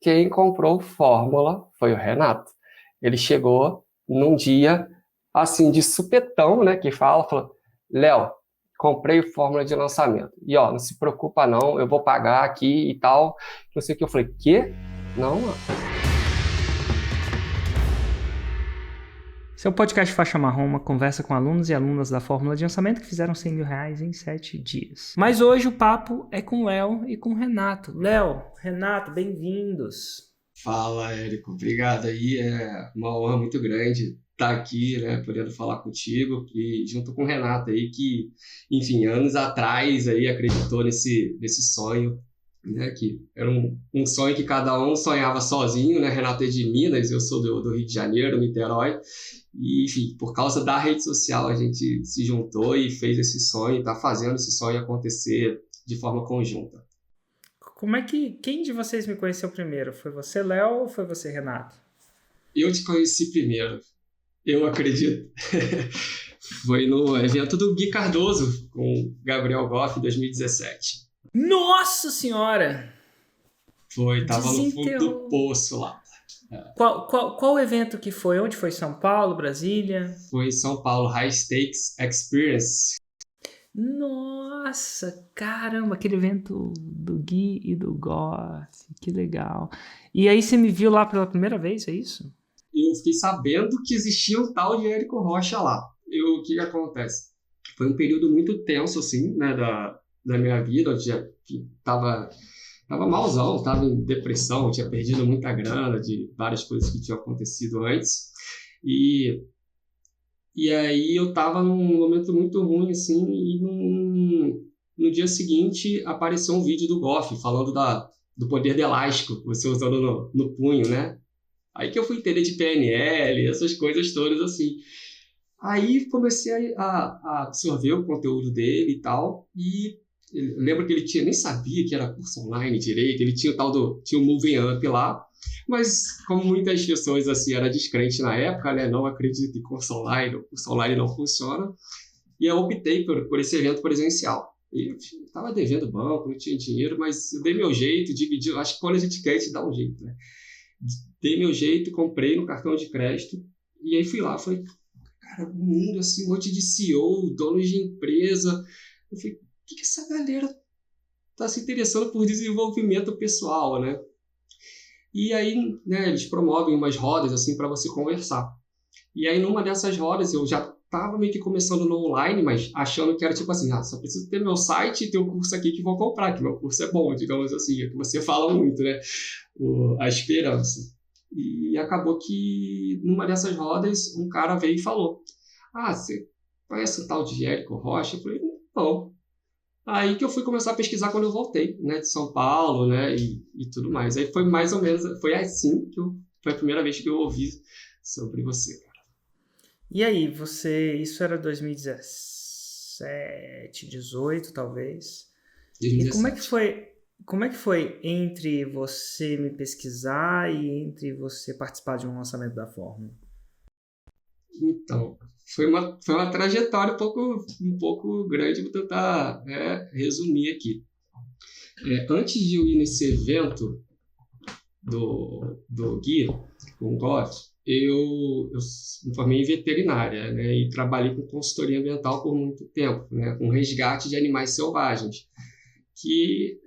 quem comprou Fórmula foi o Renato. Ele chegou num dia, assim, de supetão, né, que falou, Léo, comprei Fórmula de lançamento. E, ó, não se preocupa não, eu vou pagar aqui e tal. Não sei o que. Eu falei, quê? Não, mano. Seu podcast Faixa Marrom, uma conversa com alunos e alunas da Fórmula de Lançamento que fizeram 100 mil reais em 7 dias. Mas hoje o papo é com o Léo e com o Renato. Léo, Renato, bem-vindos. Fala, Érico. Obrigado aí. É uma honra muito grande estar aqui, né, podendo falar contigo e junto com o Renato aí, que, enfim, anos atrás aí acreditou nesse sonho, né, que era um sonho que cada um sonhava sozinho, né? Renato é de Minas, eu sou do Rio de Janeiro, Niterói. E, enfim, por causa da rede social, a gente se juntou e fez esse sonho, está fazendo esse sonho acontecer de forma conjunta. Quem de vocês me conheceu primeiro? Foi você, Léo, ou foi você, Renato? Eu te conheci primeiro, eu acredito. Foi no evento do Gui Cardoso, com o Gabriel Goff, em 2017. Nossa Senhora! Foi, tava no fundo do poço lá. Qual evento que foi? Onde foi? São Paulo, Brasília? Foi em São Paulo, High Stakes Experience. Nossa, caramba, aquele evento do Gui e do Goff, que legal. E aí você me viu lá pela primeira vez, é isso? Eu fiquei sabendo que existia um tal de Érico Rocha lá. O que acontece? Foi um período muito tenso, assim, né, da minha vida, onde eu tava malzão, tava em depressão, tinha perdido muita grana de várias coisas que tinham acontecido antes. E aí eu tava num momento muito ruim, assim, e no dia seguinte apareceu um vídeo do Goff falando do poder do elástico, você usando no punho, né? Aí que eu fui entender de PNL, essas coisas todas, assim. Aí comecei a absorver o conteúdo dele e tal, e eu lembro que ele nem sabia que era curso online direito, ele tinha tinha um Moving Up lá, mas como muitas pessoas assim era descrente na época, né, não acredito em curso online, o curso online não funciona, e eu optei por esse evento presencial. Eu estava devendo banco, não tinha dinheiro, mas eu dei meu jeito, dividi, acho que quando a gente quer, a gente dá um jeito, né? Dei meu jeito, comprei no cartão de crédito, e aí fui lá, falei, cara, um mundo assim, um monte de CEO, donos de empresa, eu falei, por que essa galera está se interessando por desenvolvimento pessoal, né? E aí, né, eles promovem umas rodas assim para você conversar. E aí, numa dessas rodas, eu já estava meio que começando no online, mas achando que era tipo assim, só preciso ter meu site e ter um curso aqui que vou comprar, que meu curso é bom, digamos assim, é que você fala muito, né? A esperança. E acabou que, numa dessas rodas, um cara veio e falou, você conhece o tal de Érico Rocha? Eu falei, não. Aí que eu fui começar a pesquisar quando eu voltei, né, de São Paulo, né, e tudo mais. Aí foi mais ou menos, foi assim que foi a primeira vez que eu ouvi sobre você, cara. E aí, isso era 2017, 18 talvez? 2017. E como é que foi entre você me pesquisar e entre você participar de um lançamento da Fórmula? Então, foi uma trajetória um pouco grande, vou tentar resumir aqui. Antes de eu ir nesse evento do Gui, com o Goff, eu me formei em veterinária, né, e trabalhei com consultoria ambiental por muito tempo, né, com resgate de animais selvagens, que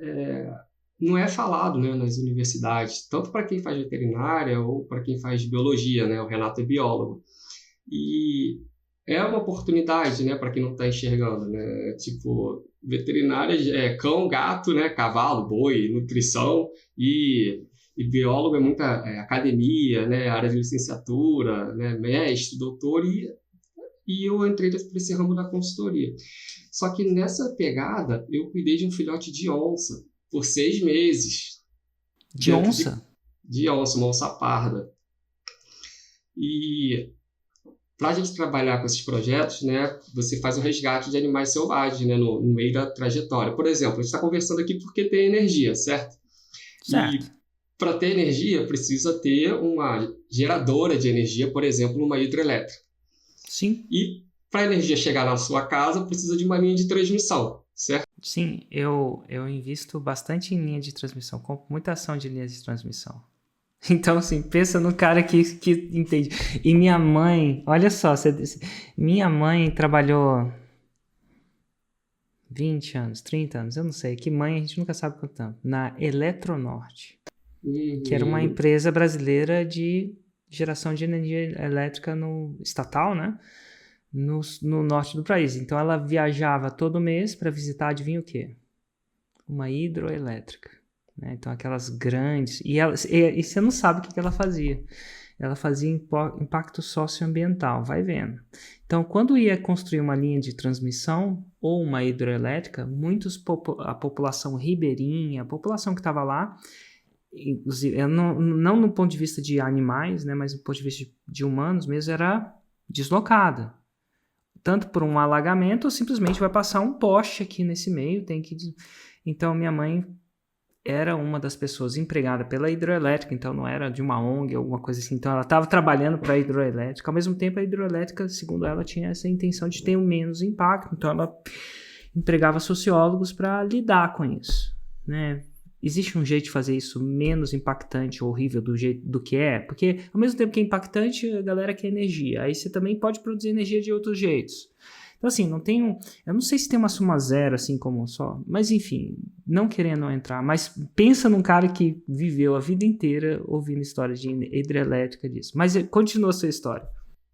não é falado, né, nas universidades, tanto para quem faz veterinária ou para quem faz biologia, né, o Renato é biólogo. E é uma oportunidade, né, para quem não está enxergando, né? Tipo, veterinária é cão, gato, né, cavalo, boi, nutrição e biólogo é muita academia, né, área de licenciatura, né, mestre, doutor e eu entrei para esse ramo da consultoria. Só que nessa pegada eu cuidei de um filhote de onça por 6 meses. De onça? De onça, uma onça parda. E para a gente trabalhar com esses projetos, né, você faz o resgate de animais selvagens, né, no meio da trajetória. Por exemplo, a gente está conversando aqui porque tem energia, certo? Certo. E para ter energia, precisa ter uma geradora de energia, por exemplo, uma hidrelétrica. Sim. E para a energia chegar na sua casa, precisa de uma linha de transmissão, certo? Sim, eu invisto bastante em linha de transmissão, compro muita ação de linhas de transmissão. Então, assim, pensa no cara que entende. E minha mãe, olha só, minha mãe trabalhou 20 anos, 30 anos, eu não sei, que mãe a gente nunca sabe quanto tempo, na Eletronorte, que era uma empresa brasileira de geração de energia elétrica estatal, né? No norte do país. Então ela viajava todo mês para visitar, adivinha o quê? Uma hidroelétrica. Né? Então aquelas grandes. E você não sabe o que ela fazia. Ela fazia impacto socioambiental, vai vendo. Então, quando ia construir uma linha de transmissão ou uma hidroelétrica, a população ribeirinha, a população que estava lá, inclusive, não no ponto de vista de animais, né, mas no ponto de vista de humanos mesmo, era deslocada. Tanto por um alagamento, ou simplesmente vai passar um poste aqui nesse meio, Então, minha mãe era uma das pessoas empregada pela hidroelétrica, então não era de uma ONG, alguma coisa assim. Então, ela estava trabalhando para a hidroelétrica. Ao mesmo tempo, a hidroelétrica, segundo ela, tinha essa intenção de ter menos impacto. Então, ela empregava sociólogos para lidar com isso, né? Existe um jeito de fazer isso menos impactante ou horrível do que é? Porque, ao mesmo tempo que é impactante, a galera quer energia. Aí você também pode produzir energia de outros jeitos. Então, assim, eu não sei se tem uma soma zero, assim, como só... Mas, enfim, não querendo entrar. Mas pensa num cara que viveu a vida inteira ouvindo histórias de hidrelétrica disso. Mas continua a sua história.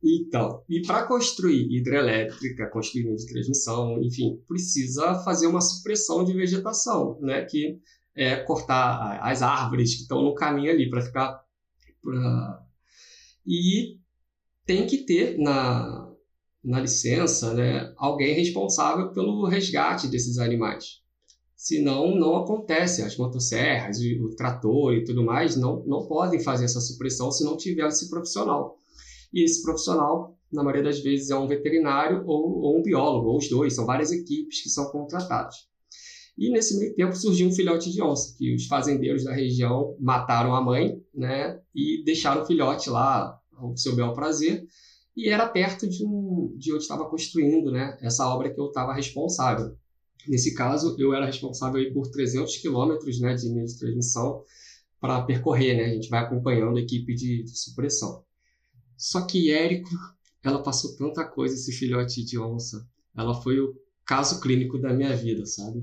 Então, e para construir hidrelétrica, construir linha de transmissão, enfim, precisa fazer uma supressão de vegetação, né? Que é cortar as árvores que estão no caminho ali para ficar... E tem que ter na licença, né, alguém responsável pelo resgate desses animais. Senão, não acontece. As motosserras, o trator e tudo mais não podem fazer essa supressão se não tiver esse profissional. E esse profissional, na maioria das vezes, é um veterinário ou um biólogo, ou os dois. São várias equipes que são contratadas. E nesse meio tempo surgiu um filhote de onça, que os fazendeiros da região mataram a mãe, né, e deixaram o filhote lá ao seu bel prazer. E era perto de onde estava construindo, né, essa obra que eu estava responsável. Nesse caso, eu era responsável aí por 300 quilômetros, né, de linha de transmissão para percorrer, né? A gente vai acompanhando a equipe de supressão. Só que Érico, ela passou tanta coisa, esse filhote de onça. Ela foi o caso clínico da minha vida, sabe?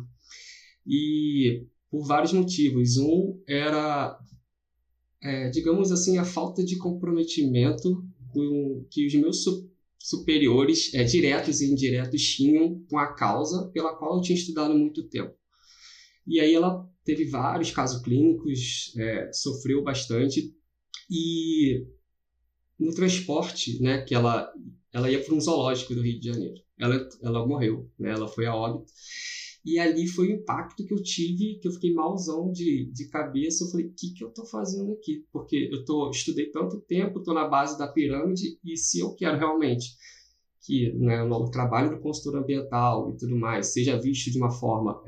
E por vários motivos. Um era, digamos assim, a falta de comprometimento que os meus superiores, diretos e indiretos, tinham com a causa pela qual eu tinha estudado muito tempo. E aí ela teve vários casos clínicos, sofreu bastante, e no transporte, né, que ela ia para um zoológico do Rio de Janeiro, ela morreu, né, ela foi a óbito. E ali foi o impacto que eu tive, que eu fiquei malzão de cabeça. Eu falei, o que eu estou fazendo aqui? Porque estudei tanto tempo, estou na base da pirâmide, e se eu quero realmente que, né, o trabalho do consultor ambiental e tudo mais seja visto de uma forma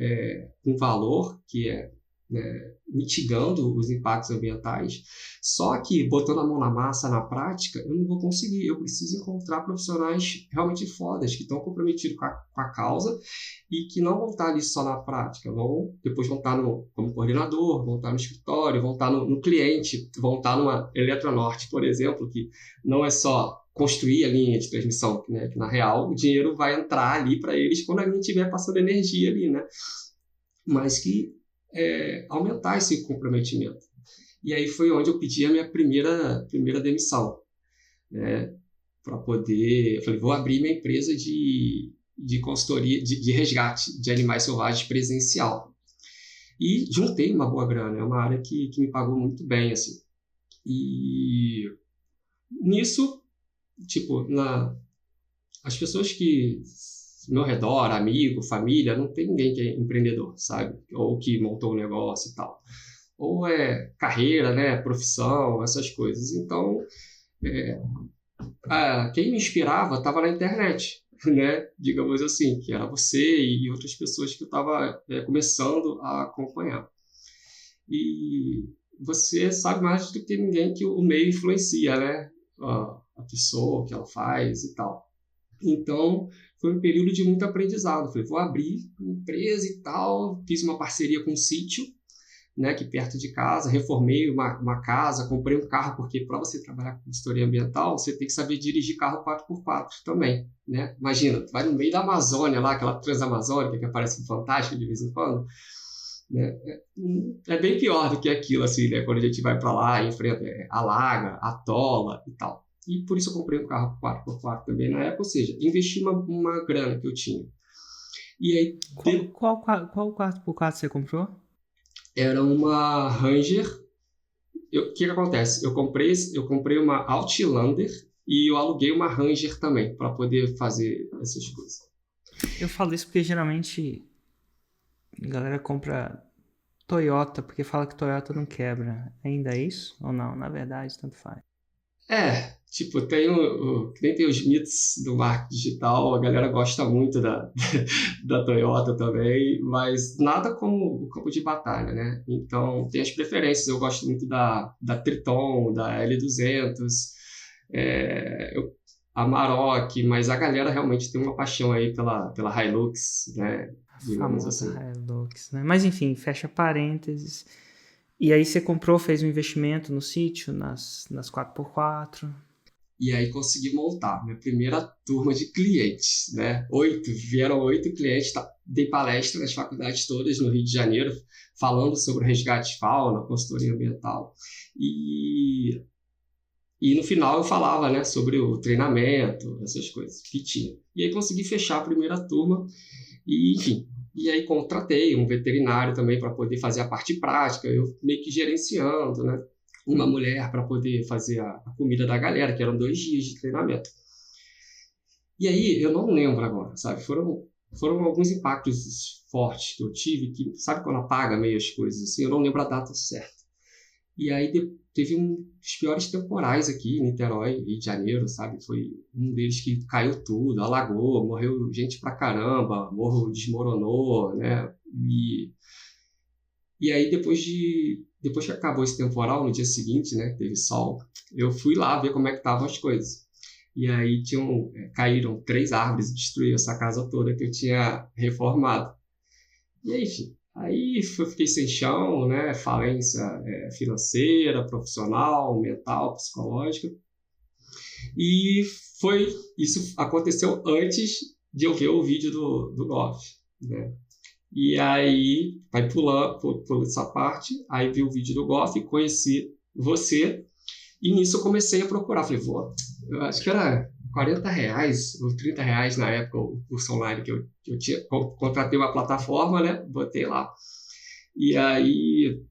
com valor, que é, né, mitigando os impactos ambientais, só que botando a mão na massa na prática, eu não vou conseguir. Eu preciso encontrar profissionais realmente fodas, que estão comprometidos com a causa e que não vão estar ali só na prática, depois vão estar como coordenador, vão estar no escritório, vão estar no cliente, vão estar numa Eletronorte, por exemplo, que não é só construir a linha de transmissão, né, que na real o dinheiro vai entrar ali para eles quando a linha estiver passando energia ali, né? Mas que aumentar esse comprometimento. E aí foi onde eu pedi a minha primeira demissão, né? Para poder... Eu falei, vou abrir minha empresa de consultoria, de resgate de animais selvagens presencial. E juntei uma boa grana, é uma área que me pagou muito bem, assim. E nisso, tipo, as pessoas que ao meu redor, amigo, família, não tem ninguém que é empreendedor, sabe? Ou que montou um negócio e tal. Ou é carreira, né? Profissão, essas coisas. Então, quem me inspirava estava na internet, né? Digamos assim, que era você e outras pessoas que eu estava começando a acompanhar. E você sabe mais do que ninguém que o meio influencia, né? A pessoa, o que ela faz e tal. Então, foi um período de muito aprendizado. Falei, vou abrir uma empresa e tal, fiz uma parceria com um sítio, né, aqui perto de casa, reformei uma casa, comprei um carro, porque para você trabalhar com consultoria ambiental, você tem que saber dirigir carro 4x4 também, né? Imagina, tu vai no meio da Amazônia lá, aquela Transamazônica que aparece no Fantástico de vez em quando, né? É bem pior do que aquilo, assim, né? Quando a gente vai para lá e enfrenta, alaga, atola e tal. E por isso eu comprei um carro 4x4 também na época, ou seja, investi uma grana que eu tinha. E aí... Qual 4x4 você comprou? Era uma Ranger. O que acontece? Eu comprei uma Outlander e eu aluguei uma Ranger também, para poder fazer essas coisas. Eu falo isso porque geralmente a galera compra Toyota, porque fala que Toyota não quebra. Ainda é isso? Ou não? Na verdade, tanto faz. Tipo, nem tem os mitos do marketing digital, a galera gosta muito da Toyota também, mas nada como o campo de batalha, né? Então, tem as preferências, eu gosto muito da Triton, da L200, a Amarok, mas a galera realmente tem uma paixão aí pela Hilux, né? Digamos assim. Hilux, né? Mas enfim, fecha parênteses. E aí você fez um investimento no sítio, nas 4x4. E aí consegui montar minha primeira turma de clientes, né? Vieram 8 clientes, dei palestra nas faculdades todas no Rio de Janeiro, falando sobre o resgate de fauna, consultoria ambiental. E no final eu falava, né, sobre o treinamento, essas coisas que tinha. E aí consegui fechar a primeira turma e, enfim... E aí contratei um veterinário também para poder fazer a parte prática, eu meio que gerenciando, né? Uma mulher para poder fazer a comida da galera, que eram 2 dias de treinamento. E aí, eu não lembro agora, sabe? Foram alguns impactos fortes que eu tive, que sabe quando apaga meio as coisas assim? Eu não lembro a data certa. E aí teve um dos piores temporais aqui em Niterói, Rio de Janeiro, sabe? Foi um deles que caiu tudo, alagou, morreu gente pra caramba, morro desmoronou, né? E aí depois que acabou esse temporal, no dia seguinte, né? Teve sol, eu fui lá ver como é que estavam as coisas. E aí caíram 3 árvores e destruíram essa casa toda que eu tinha reformado. E aí, enfim... Aí fiquei sem chão, né? Falência financeira, profissional, mental, psicológica. E isso aconteceu antes de eu ver o vídeo do Golf, né? E aí, vai pulando essa parte, aí vi o vídeo do Golf, conheci você, e nisso eu comecei a procurar. Falei, eu acho que era R$40 ou R$30 na época o curso online que eu tinha. Contratei uma plataforma, né? Botei lá. E aí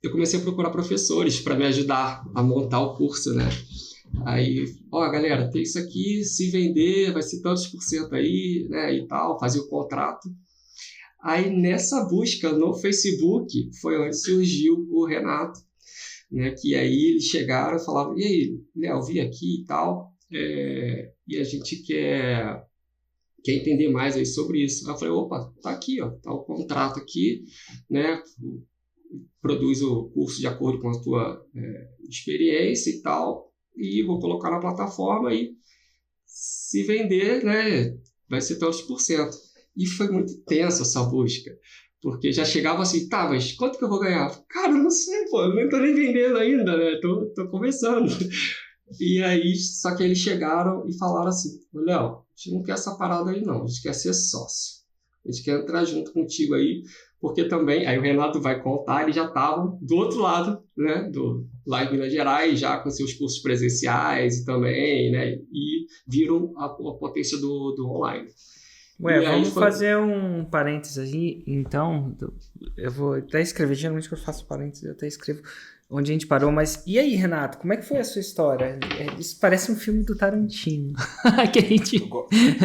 eu comecei a procurar professores para me ajudar a montar o curso, né? Aí, galera, tem isso aqui, se vender vai ser tantos % aí, né? E tal, fazia o contrato. Aí nessa busca no Facebook foi onde surgiu o Renato, né? Que aí eles chegaram e falavam, e aí, Léo, vi aqui e tal, e a gente quer entender mais aí sobre isso. Aí eu falei, opa, tá aqui, ó, tá o contrato aqui, né? Produz o curso de acordo com a tua experiência e tal, e vou colocar na plataforma e se vender, né, vai ser tantos %. E foi muito tensa essa busca, porque já chegava assim, tá, mas quanto que eu vou ganhar? Cara, eu não sei, pô, eu não tô nem vendendo ainda, né, tô começando. E aí, só que eles chegaram e falaram assim, Léo, a gente não quer essa parada aí não, a gente quer ser sócio. A gente quer entrar junto contigo aí, porque também, aí o Renato vai contar, eles já estavam do outro lado, né, lá em Minas Gerais, já com seus cursos presenciais também, né, e viram a potência do online. Vamos fazer um parênteses aí, então, eu vou até escrever, geralmente que eu faço parênteses, eu até escrevo onde a gente parou, mas e aí, Renato, como é que foi a sua história? Isso parece um filme do Tarantino. Que a gente... Eu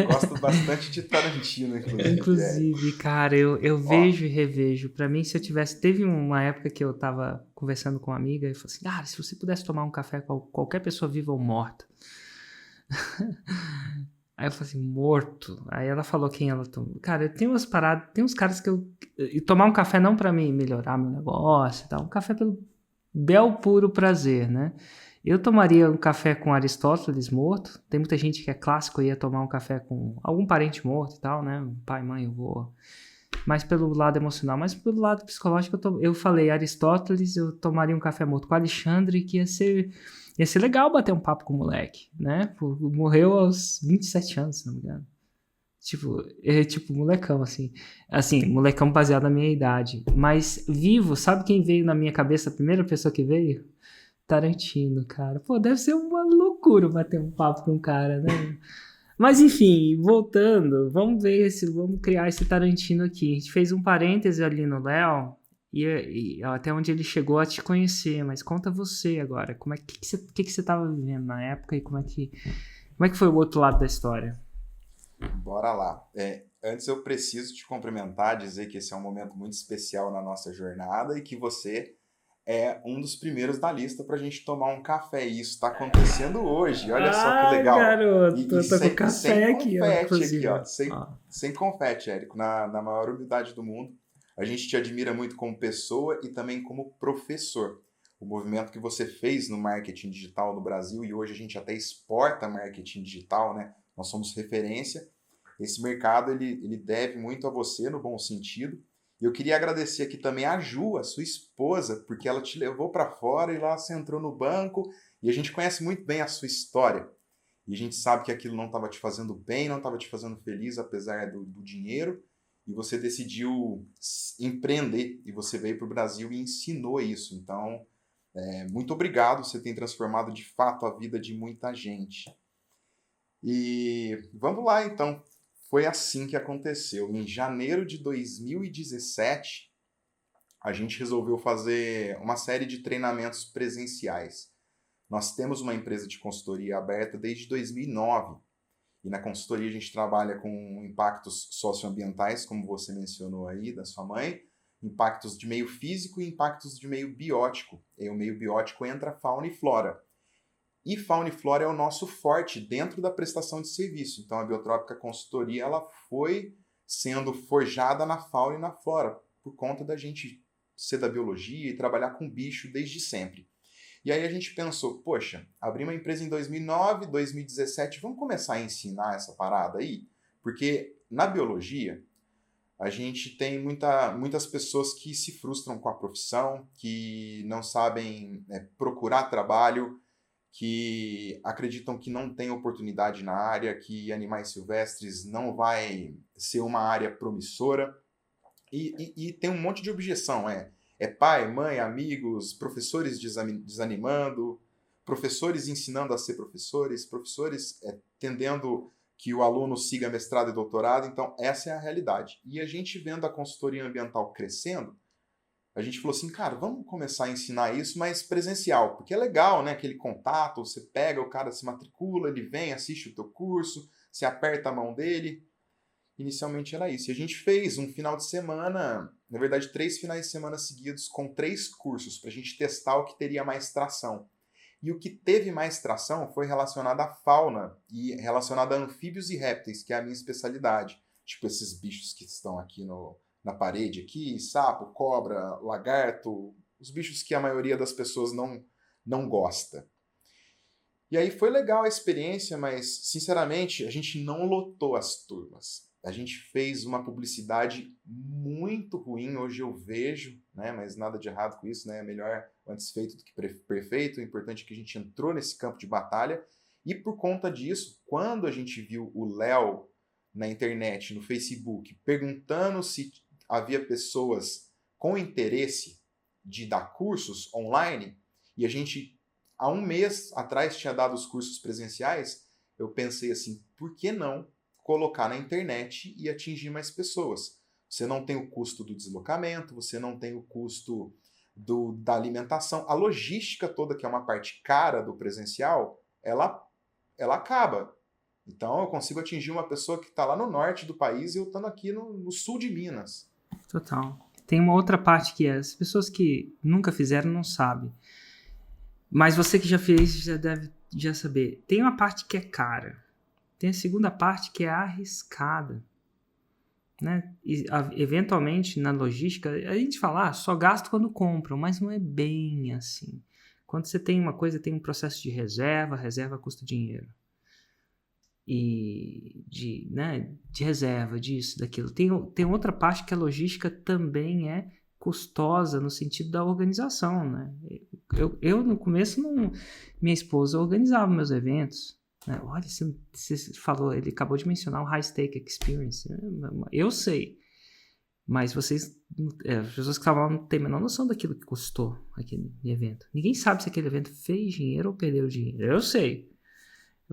gosto bastante de Tarantino, inclusive, cara, eu vejo e revejo. Pra mim, se eu tivesse... Teve uma época que eu tava conversando com uma amiga e falei assim, cara, se você pudesse tomar um café com qualquer pessoa viva ou morta... Aí eu falei assim, morto. Aí ela falou quem ela tomou. Cara, eu tenho umas paradas, tem uns caras que e tomar um café não pra mim melhorar meu negócio e tal, um café pelo bel puro prazer, né? Eu tomaria um café com Aristóteles morto. Tem muita gente que é clássico e ia tomar um café com algum parente morto e tal, né? Pai, mãe, avô. Mais pelo lado emocional, mas pelo lado psicológico eu falei Aristóteles, eu tomaria um café morto com Alexandre, que ia ser legal bater um papo com o moleque, né? Morreu aos 27 anos, se não me engano. Tipo molecão, assim. Assim, molecão baseado na minha idade. Mas vivo, sabe quem veio na minha cabeça? A primeira pessoa que veio? Tarantino, cara. Pô, deve ser uma loucura bater um papo com um cara, né? Mas enfim, voltando, vamos criar esse Tarantino aqui. A gente fez um parêntese ali no Léo e até onde ele chegou a te conhecer, mas conta você agora, que você estava vivendo na época e como é que foi o outro lado da história? Bora lá. Antes eu preciso te cumprimentar, dizer que esse é um momento muito especial na nossa jornada e que você é um dos primeiros da lista pra gente tomar um café. E isso tá acontecendo hoje. Olha só que legal. Garoto, eu tô com café aqui, ó. Confete aqui, ó. Sem confete, Érico. Na maior humildade do mundo. A gente te admira muito como pessoa e também como professor. O movimento que você fez no marketing digital no Brasil, e hoje a gente até exporta marketing digital, né? Nós somos referência. Esse mercado, ele deve muito a você, no bom sentido. E eu queria agradecer aqui também a Ju, a sua esposa, porque ela te levou para fora e lá você entrou no banco. E a gente conhece muito bem a sua história. E a gente sabe que aquilo não estava te fazendo bem, não estava te fazendo feliz, apesar do dinheiro. E você decidiu empreender. E você veio para o Brasil e ensinou isso. Então, muito obrigado. Você tem transformado de fato a vida de muita gente. E vamos lá, então. Foi assim que aconteceu. Em janeiro de 2017, a gente resolveu fazer uma série de treinamentos presenciais. Nós temos uma empresa de consultoria aberta desde 2009. E na consultoria a gente trabalha com impactos socioambientais, como você mencionou aí, da sua mãe, impactos de meio físico e impactos de meio biótico. E o meio biótico entra fauna e flora. E fauna e flora é o nosso forte dentro da prestação de serviço. Então, a Biotrópica Consultoria ela foi sendo forjada na fauna e na flora, por conta da gente ser da biologia e trabalhar com bicho desde sempre. E aí a gente pensou, poxa, abri uma empresa em 2009, 2017, vamos começar a ensinar essa parada aí? Porque na biologia, a gente tem muitas pessoas que se frustram com a profissão, que não sabem procurar trabalho, que acreditam que não tem oportunidade na área, que animais silvestres não vai ser uma área promissora. E tem um monte de objeção. Pai, mãe, amigos, professores desanimando, professores ensinando a ser professores tendendo que o aluno siga mestrado e doutorado. Então, essa é a realidade. E a gente vendo a consultoria ambiental crescendo, a gente falou assim, cara, vamos começar a ensinar isso, mas presencial, porque é legal, né? Aquele contato, você pega, o cara se matricula, ele vem, assiste o teu curso, você aperta a mão dele. Inicialmente era isso. E a gente fez um final de semana, na verdade 3 finais de semana seguidos, com 3 cursos, para a gente testar o que teria mais tração. E o que teve mais tração foi relacionado à fauna e relacionado a anfíbios e répteis, que é a minha especialidade. Tipo esses bichos que estão aqui na parede, aqui, sapo, cobra, lagarto, os bichos que a maioria das pessoas não gosta. E aí foi legal a experiência, mas, sinceramente, a gente não lotou as turmas. A gente fez uma publicidade muito ruim, hoje eu vejo, né? Mas nada de errado com isso, né? É melhor antes feito do que perfeito. O importante é que a gente entrou nesse campo de batalha. E por conta disso, quando a gente viu o Léo na internet, no Facebook, perguntando se havia pessoas com interesse de dar cursos online, e a gente, há um mês atrás, tinha dado os cursos presenciais, eu pensei assim, por que não colocar na internet e atingir mais pessoas? Você não tem o custo do deslocamento, você não tem o custo da alimentação. A logística toda, que é uma parte cara do presencial, ela acaba. Então eu consigo atingir uma pessoa que está lá no norte do país e eu estando aqui no sul de Minas. Total. Tem uma outra parte que as pessoas que nunca fizeram não sabem. Mas você que já fez já deve saber. Tem uma parte que é cara. Tem a segunda parte que é arriscada. Né? E, eventualmente, na logística, a gente fala, só gasto quando compram, mas não é bem assim. Quando você tem uma coisa, tem um processo de reserva custa dinheiro. E de reserva, disso, daquilo. Tem outra parte que a logística também é custosa no sentido da organização, né? Eu no começo, minha esposa organizava meus eventos. Né? Olha, você falou, ele acabou de mencionar o High Stake Experience. Eu sei, mas as pessoas que estavam lá não têm a menor noção daquilo que custou aquele evento. Ninguém sabe se aquele evento fez dinheiro ou perdeu dinheiro. Eu sei,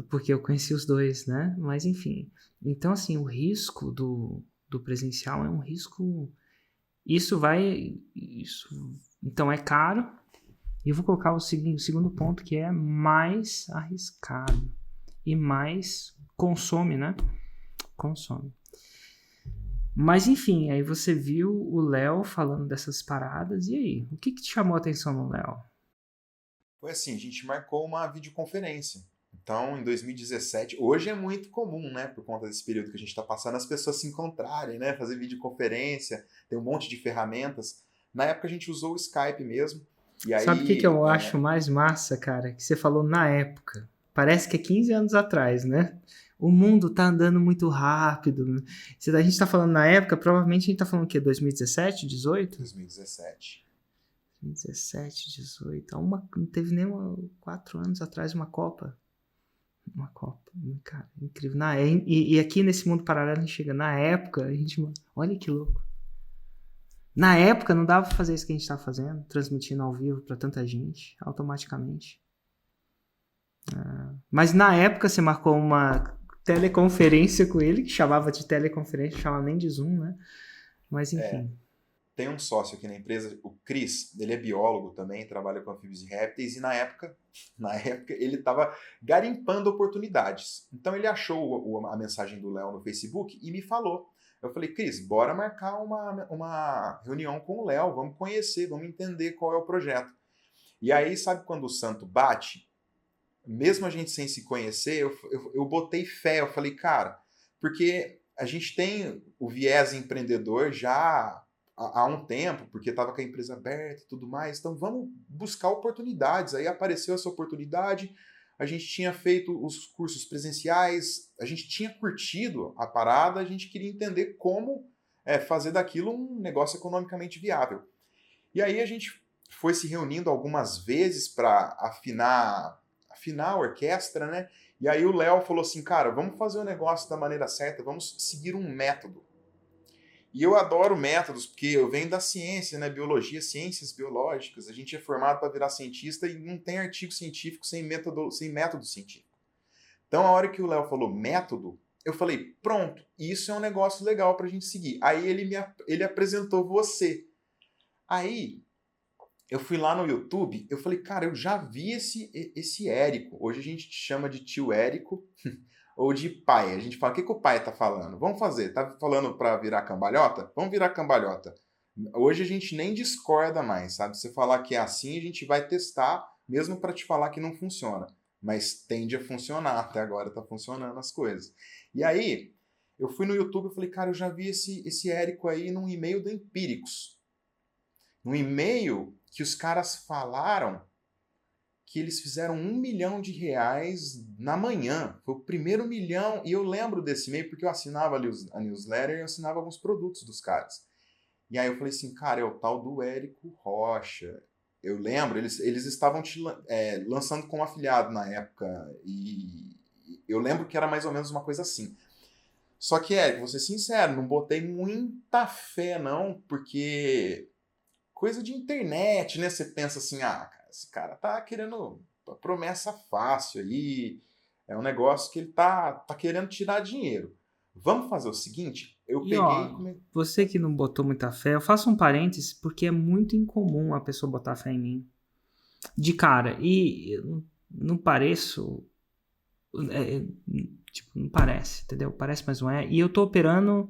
porque eu conheci os dois, né? Mas enfim. Então, assim, o risco do presencial é um risco... Então é caro. E eu vou colocar o segundo ponto, que é mais arriscado. E mais consome, né? Consome. Mas enfim, aí você viu o Léo falando dessas paradas. E aí? O que te chamou a atenção no Léo? Foi assim, a gente marcou uma videoconferência. Então, em 2017, hoje é muito comum, né, por conta desse período que a gente está passando, as pessoas se encontrarem, né, fazer videoconferência, tem um monte de ferramentas. Na época a gente usou o Skype mesmo. E aí, sabe o que eu acho mais massa, cara? Que você falou na época. Parece que é 15 anos atrás, né? O mundo tá andando muito rápido. Se a gente tá falando na época, provavelmente a gente tá falando o quê? 2017, 18? 2017. 2017, 18. Não teve nem 4 anos atrás uma Copa. Uma Copa, cara, incrível. E aqui nesse mundo paralelo a gente chega, na época, olha que louco. Na época não dava pra fazer isso que a gente tá fazendo, transmitindo ao vivo pra tanta gente, automaticamente. Mas na época você marcou uma teleconferência com ele, que chamava de teleconferência, não chamava nem de Zoom, né? Mas enfim. Tem um sócio aqui na empresa, o Cris, ele é biólogo também, trabalha com anfíbios e répteis, e na época ele estava garimpando oportunidades. Então ele achou a mensagem do Léo no Facebook e me falou. Eu falei, Cris, bora marcar uma reunião com o Léo, vamos conhecer, vamos entender qual é o projeto. E aí, sabe quando o santo bate? Mesmo a gente sem se conhecer, eu botei fé, eu falei, cara, porque a gente tem o viés empreendedor já há um tempo, porque estava com a empresa aberta e tudo mais, então vamos buscar oportunidades. Aí apareceu essa oportunidade, a gente tinha feito os cursos presenciais, a gente tinha curtido a parada, a gente queria entender como fazer daquilo um negócio economicamente viável. E aí a gente foi se reunindo algumas vezes para afinar a orquestra, né? E aí o Léo falou assim, cara, vamos fazer o negócio da maneira certa, vamos seguir um método. E eu adoro métodos, porque eu venho da ciência, né? Biologia, ciências biológicas. A gente é formado para virar cientista e não tem artigo científico sem método científico. Então, a hora que o Léo falou método, eu falei, pronto, isso é um negócio legal para a gente seguir. Aí ele apresentou você. Aí, eu fui lá no YouTube, eu falei, cara, eu já vi esse Érico. Hoje a gente chama de tio Érico. Ou de pai. A gente fala, o que o pai tá falando? Vamos fazer. Tá falando para virar cambalhota? Vamos virar cambalhota. Hoje a gente nem discorda mais, sabe? Se você falar que é assim, a gente vai testar, mesmo para te falar que não funciona. Mas tende a funcionar. Até agora tá funcionando as coisas. E aí, eu fui no YouTube e falei, cara, eu já vi esse Érico aí num e-mail da Empíricos. Num e-mail que os caras falaram que eles fizeram R$1 milhão na manhã. Foi o primeiro 1 milhão. E eu lembro desse e-mail porque eu assinava ali a newsletter e eu assinava alguns produtos dos caras. E aí eu falei assim, cara, é o tal do Érico Rocha. Eu lembro, eles estavam lançando como afiliado na época. E eu lembro que era mais ou menos uma coisa assim. Só que, Érico, vou ser sincero, não botei muita fé, não, porque coisa de internet, né? Você pensa assim, cara, esse cara tá querendo uma promessa fácil aí, é um negócio que ele tá querendo tirar dinheiro. Vamos fazer o seguinte, você que não botou muita fé, eu faço um parênteses, porque é muito incomum a pessoa botar fé em mim. De cara, e eu não pareço... não parece, entendeu? Parece, mas não é. E eu tô operando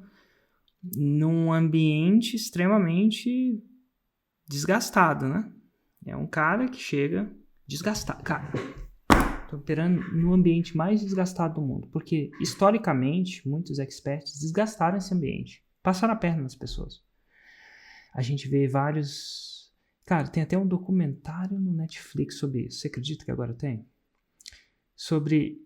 num ambiente extremamente desgastado, né? É um cara que chega desgastado. Cara, tô operando no ambiente mais desgastado do mundo. Porque, historicamente, muitos experts desgastaram esse ambiente. Passaram a perna nas pessoas. A gente vê vários Cara, tem até um documentário no Netflix sobre isso. Você acredita que agora tem? Sobre...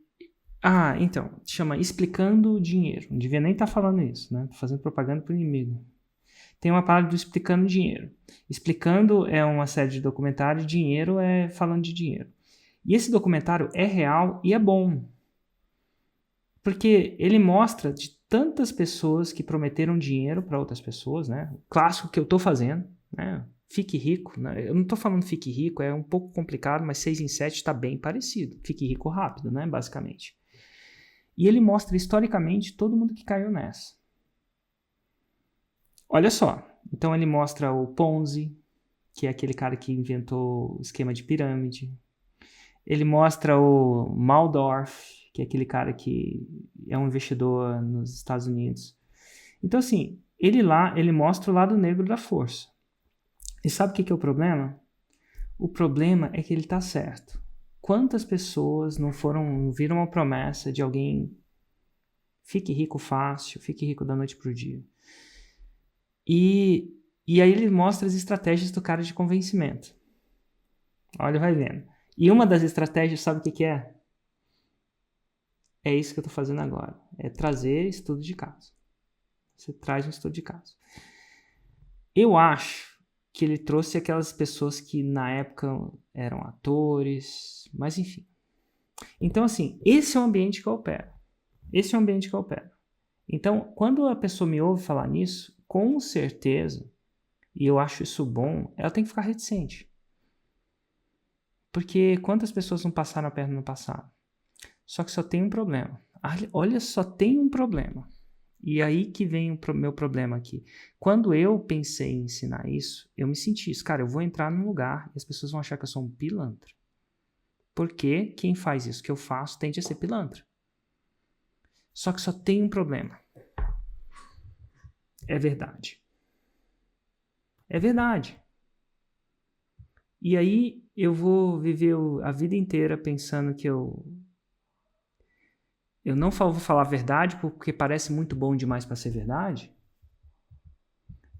então, chama Explicando o Dinheiro. Não devia nem estar falando isso, né? Tô fazendo propaganda pro inimigo. Tem uma parada do Explicando o Dinheiro. Explicando é uma série de documentários, dinheiro é falando de dinheiro. E esse documentário é real e é bom. Porque ele mostra de tantas pessoas que prometeram dinheiro para outras pessoas, né? O clássico que eu tô fazendo, né? Fique rico, né? Eu não tô falando fique rico, é um pouco complicado, mas 6 em 7 está bem parecido. Fique rico rápido, né? Basicamente. E ele mostra historicamente todo mundo que caiu nessa. Olha só. Então ele mostra o Ponzi, que é aquele cara que inventou o esquema de pirâmide. Ele mostra o Waldorf, que é aquele cara que é um investidor nos Estados Unidos. Então, assim, ele mostra o lado negro da força. E sabe o que é o problema? O problema é que ele está certo. Quantas pessoas não viram uma promessa de alguém fique rico fácil, fique rico da noite para o dia? E aí ele mostra as estratégias do cara de convencimento. Olha, vai vendo. E uma das estratégias, sabe o que é? É isso que eu estou fazendo agora. É trazer estudo de caso. Você traz um estudo de caso. Eu acho que ele trouxe aquelas pessoas que na época eram atores, mas enfim. Então, assim, esse é o ambiente que eu opero. Esse é o ambiente que eu opero. Então, quando a pessoa me ouve falar nisso, com certeza, e eu acho isso bom, ela tem que ficar reticente. Porque quantas pessoas não passaram a perna no passado? Só que só tem um problema. Olha, só tem um problema. E aí que vem o meu problema aqui. Quando eu pensei em ensinar isso, eu me senti isso. Cara, eu vou entrar num lugar e as pessoas vão achar que eu sou um pilantra. Porque quem faz isso que eu faço tende a ser pilantra. Só que só tem um problema. É verdade. É verdade. E aí eu vou viver a vida inteira pensando que eu não vou falar a verdade porque parece muito bom demais para ser verdade.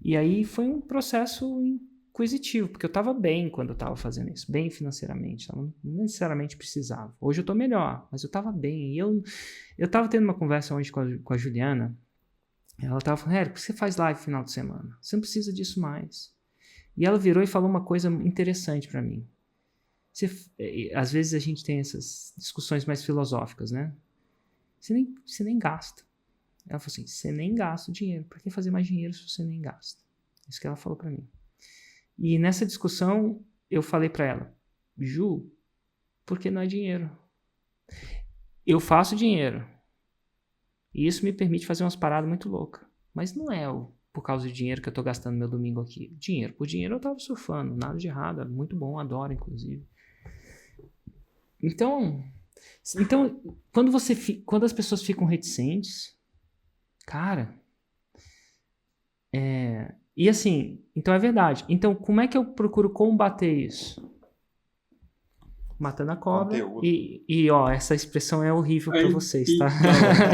E aí foi um processo inquisitivo, porque eu estava bem quando eu estava fazendo isso, bem financeiramente, não necessariamente precisava. Hoje eu estou melhor, mas eu estava bem. E eu estava tendo uma conversa hoje com a Juliana, ela estava falando, Érico, por que você faz live no final de semana? Você não precisa disso mais. E ela virou e falou uma coisa interessante para mim. Às vezes a gente tem essas discussões mais filosóficas, né? Você nem gasta. Ela falou assim, você nem gasta o dinheiro. Por que fazer mais dinheiro se você nem gasta? Isso que ela falou pra mim. E nessa discussão, eu falei pra ela, Ju, por que não é dinheiro? Eu faço dinheiro. E isso me permite fazer umas paradas muito loucas. Mas não é por causa do dinheiro que eu tô gastando meu domingo aqui. Dinheiro por dinheiro eu tava surfando. Nada de errado. É muito bom, adoro, inclusive. Então, quando as pessoas ficam reticentes, cara, e assim, então é verdade. Então, como é que eu procuro combater isso? Matando a cobra. Essa expressão é horrível pra vocês, tá?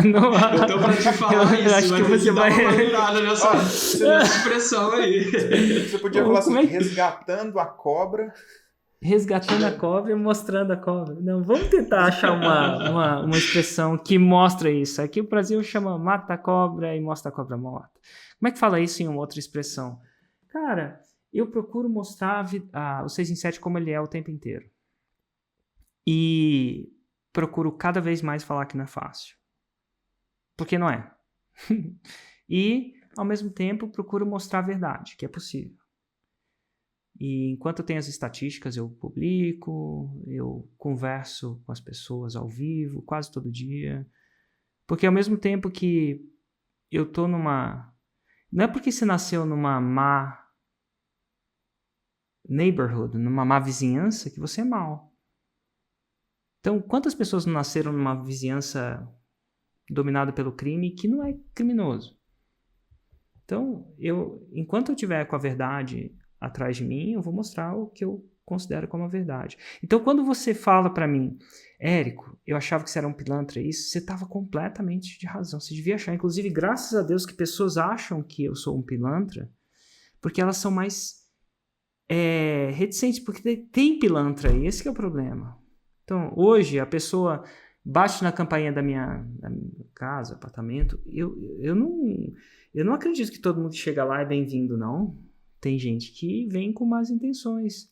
Não, eu tô pra te falar isso, acho que você vai dar uma maneirada nessa expressão aí. Você podia falar assim, resgatando a cobra. Resgatando a cobra e mostrando a cobra. Não, vamos tentar achar uma expressão que mostra isso. Aqui o Brasil chama mata a cobra e mostra a cobra morta. Como é que fala isso em uma outra expressão? Cara, eu procuro mostrar o 6 em 7 como ele é o tempo inteiro. E procuro cada vez mais falar que não é fácil. Porque não é. E, ao mesmo tempo, procuro mostrar a verdade, que é possível. E enquanto eu tenho as estatísticas, eu publico, eu converso com as pessoas ao vivo, quase todo dia. Porque ao mesmo tempo que eu tô numa... Não é porque você nasceu numa má neighborhood, numa má vizinhança, que você é mau. Então, quantas pessoas não nasceram numa vizinhança dominada pelo crime que não é criminoso? Então, enquanto eu estiver com a verdade atrás de mim, eu vou mostrar o que eu considero como a verdade. Então, quando você fala para mim, Érico, eu achava que você era um pilantra, isso, você estava completamente de razão. Você devia achar, inclusive, graças a Deus que pessoas acham que eu sou um pilantra, porque elas são mais reticente, porque tem pilantra aí, esse que é o problema. Então, hoje, a pessoa bate na campainha da minha casa, apartamento, eu não acredito que todo mundo que chega lá é bem-vindo, não. Tem gente que vem com más intenções.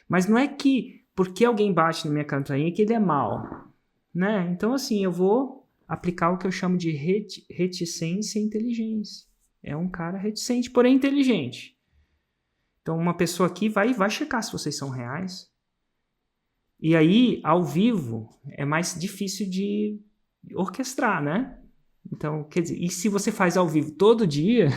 Mas não é que, porque alguém bate na minha campainha, que ele é mau, né? Então, assim, eu vou aplicar o que eu chamo de reticência e inteligência. É um cara reticente, porém inteligente. Então, uma pessoa aqui vai checar se vocês são reais. E aí, ao vivo, é mais difícil de orquestrar, né? Então, quer dizer, e se você faz ao vivo todo dia,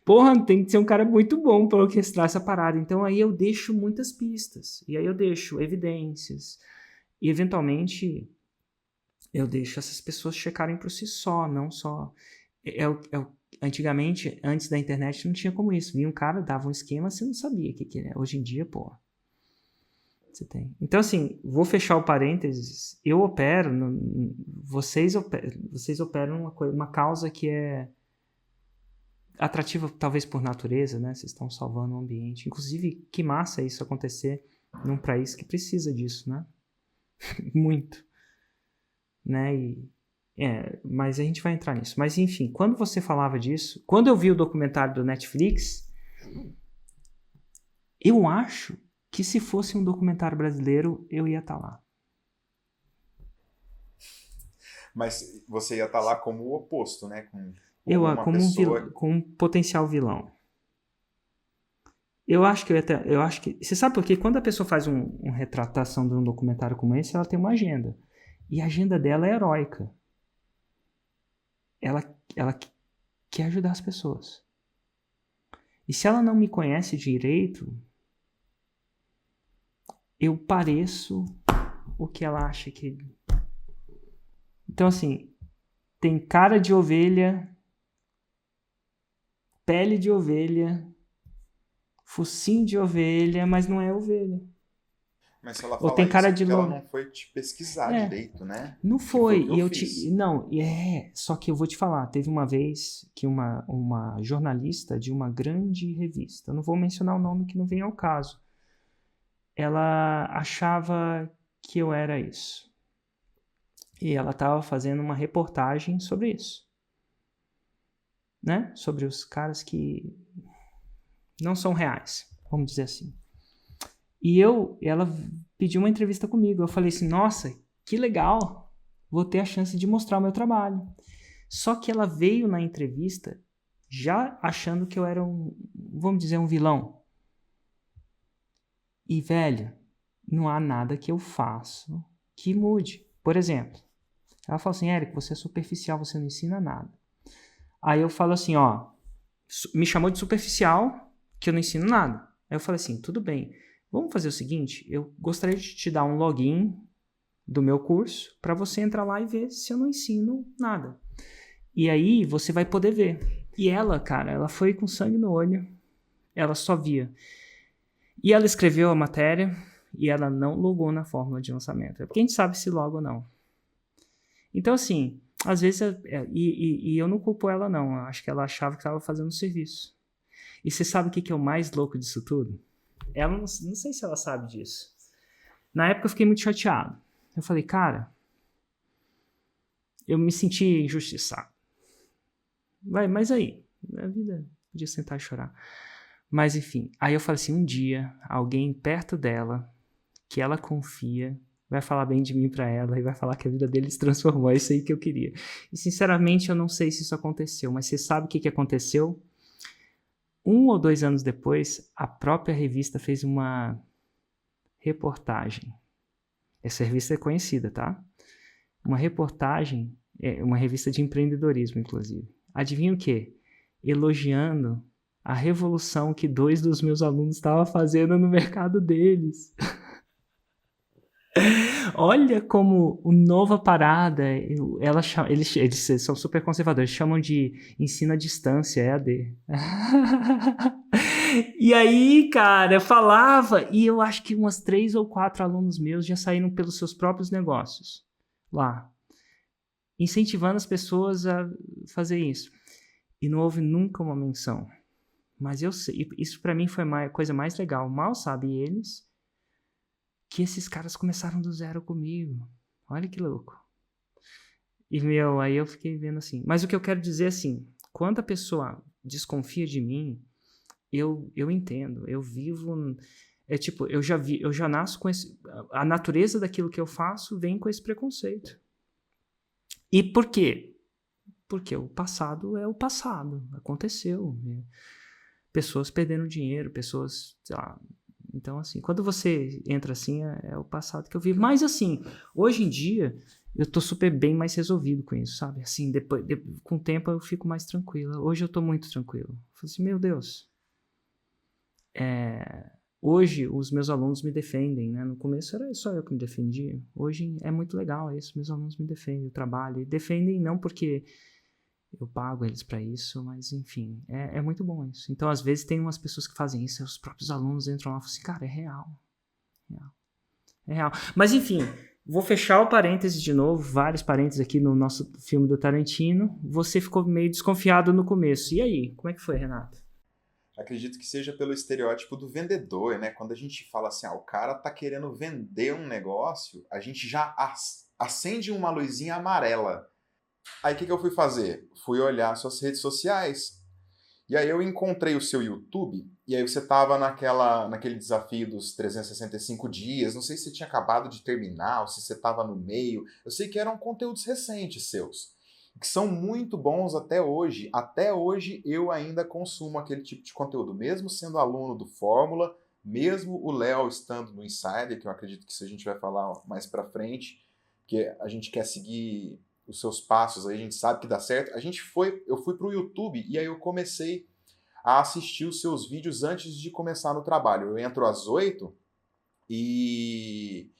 porra, tem que ser um cara muito bom para orquestrar essa parada. Então, aí eu deixo muitas pistas. E aí eu deixo evidências. E, eventualmente, eu deixo essas pessoas checarem por si só, não só... Antigamente, antes da internet, não tinha como isso. Vinha um cara, dava um esquema, você não sabia o que era. Hoje em dia, pô, você tem. Então, assim, vou fechar o parênteses. Eu opero, vocês operam uma causa que é atrativa, talvez por natureza, né? Vocês estão salvando o ambiente. Inclusive, que massa isso acontecer num país que precisa disso, né? Muito. Né? Mas a gente vai entrar nisso. Mas, enfim, quando você falava disso, quando eu vi o documentário do Netflix, eu acho que se fosse um documentário brasileiro, eu ia estar lá. Mas você ia estar lá como o oposto, né? Como um potencial vilão. Eu acho que você sabe por quê? Quando a pessoa faz uma retratação de um documentário como esse, ela tem uma agenda. E a agenda dela é heróica. Ela quer ajudar as pessoas. E se ela não me conhece direito, eu pareço o que ela acha que... Então, assim, tem cara de ovelha, pele de ovelha, focinho de ovelha, mas não é ovelha. Mas se ela Ou fala tem cara isso, de ela não foi te pesquisar direito, né? Não foi. Não, só que eu vou te falar, teve uma vez que uma jornalista de uma grande revista, eu não vou mencionar o nome que não vem ao caso, ela achava que eu era isso. E ela estava fazendo uma reportagem sobre isso. Né? Sobre os caras que não são reais, vamos dizer assim. E ela pediu uma entrevista comigo. Eu falei assim, nossa, que legal, vou ter a chance de mostrar o meu trabalho. Só que ela veio na entrevista já achando que eu era vamos dizer, um vilão. E, velho, não há nada que eu faço que mude. Por exemplo, ela falou assim, Érico, você é superficial, você não ensina nada. Aí eu falo assim, me chamou de superficial, que eu não ensino nada. Aí eu falei assim, tudo bem, vamos fazer o seguinte, eu gostaria de te dar um login do meu curso para você entrar lá e ver se eu não ensino nada. E aí você vai poder ver. E ela, cara, ela foi com sangue no olho, ela só via. E ela escreveu a matéria e ela não logou na fórmula de lançamento. É porque a gente sabe se loga ou não. Então, assim, às vezes, e eu não culpo ela, não. Eu acho que ela achava que estava fazendo um serviço. E você sabe o que é o mais louco disso tudo? Ela não sei se ela sabe disso. Na época eu fiquei muito chateado. Eu falei, cara, eu me senti injustiçado. Mas aí, a vida podia sentar e chorar. Mas enfim, aí eu falei assim, um dia, alguém perto dela, que ela confia, vai falar bem de mim pra ela e vai falar que a vida dele se transformou, é isso aí que eu queria. E sinceramente eu não sei se isso aconteceu, mas você sabe o que aconteceu? 1 ou 2 anos depois, a própria revista fez uma reportagem. Essa revista é conhecida, tá? Uma reportagem, uma revista de empreendedorismo, inclusive. Adivinha o quê? Elogiando a revolução que 2 dos meus alunos estavam fazendo no mercado deles. Olha como o nova parada, eles são super conservadores, chamam de ensino à distância, EAD. E aí, cara, eu falava, e eu acho que umas 3 ou 4 alunos meus já saíram pelos seus próprios negócios lá, incentivando as pessoas a fazer isso. E não houve nunca uma menção Mas eu sei, isso pra mim foi a coisa mais legal. Mal sabem eles que esses caras começaram do zero comigo. Olha que louco. E, aí eu fiquei vendo assim. Mas o que eu quero dizer assim, quando a pessoa desconfia de mim, eu entendo. Eu vivo... tipo, eu já nasço com esse... A natureza daquilo que eu faço vem com esse preconceito. E por quê? Porque o passado é o passado. Aconteceu. Pessoas perdendo dinheiro, pessoas... Sei lá. Então, assim, quando você entra assim, é o passado que eu vivo. Mas, assim, hoje em dia, eu tô super bem mais resolvido com isso, sabe? Assim, com o tempo eu fico mais tranquilo. Hoje eu tô muito tranquilo. Eu falo assim, meu Deus. Hoje os meus alunos me defendem, né? No começo era só eu que me defendia. Hoje é muito legal isso, meus alunos me defendem, eu trabalho. E defendem não porque eu pago eles para isso, mas enfim, é muito bom isso. Então, às vezes, tem umas pessoas que fazem isso, os próprios alunos entram lá e falam assim, cara, é real. É real. Mas, enfim, vou fechar o parênteses de novo, vários parênteses aqui no nosso filme do Tarantino. Você ficou meio desconfiado no começo. E aí, como é que foi, Renato? Acredito que seja pelo estereótipo do vendedor, né? Quando a gente fala assim, o cara tá querendo vender um negócio, a gente já acende uma luzinha amarela. Aí o que eu fui fazer? Fui olhar suas redes sociais. E aí eu encontrei o seu YouTube, e aí você tava naquele desafio dos 365 dias, não sei se você tinha acabado de terminar, ou se você tava no meio. Eu sei que eram conteúdos recentes seus, que são muito bons até hoje. Até hoje eu ainda consumo aquele tipo de conteúdo, mesmo sendo aluno do Fórmula, mesmo o Léo estando no Insider, que eu acredito que isso a gente vai falar mais pra frente, porque a gente quer seguir os seus passos, aí a gente sabe que dá certo. Eu fui pro YouTube e aí eu comecei a assistir os seus vídeos antes de começar no trabalho. Eu entro às 8 e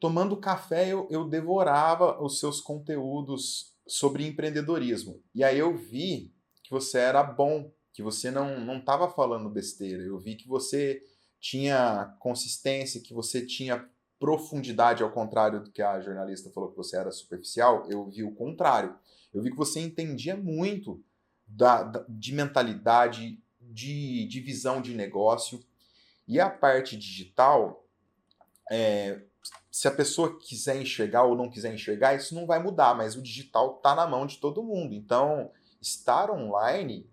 tomando café eu devorava os seus conteúdos sobre empreendedorismo. E aí eu vi que você era bom, que você não estava falando besteira. Eu vi que você tinha consistência, que você tinha profundidade, ao contrário do que a jornalista falou que você era superficial. Eu vi o contrário. Eu vi que você entendia muito de mentalidade, de visão de negócio. E a parte digital, se a pessoa quiser enxergar ou não quiser enxergar, isso não vai mudar, mas o digital está na mão de todo mundo. Então, estar online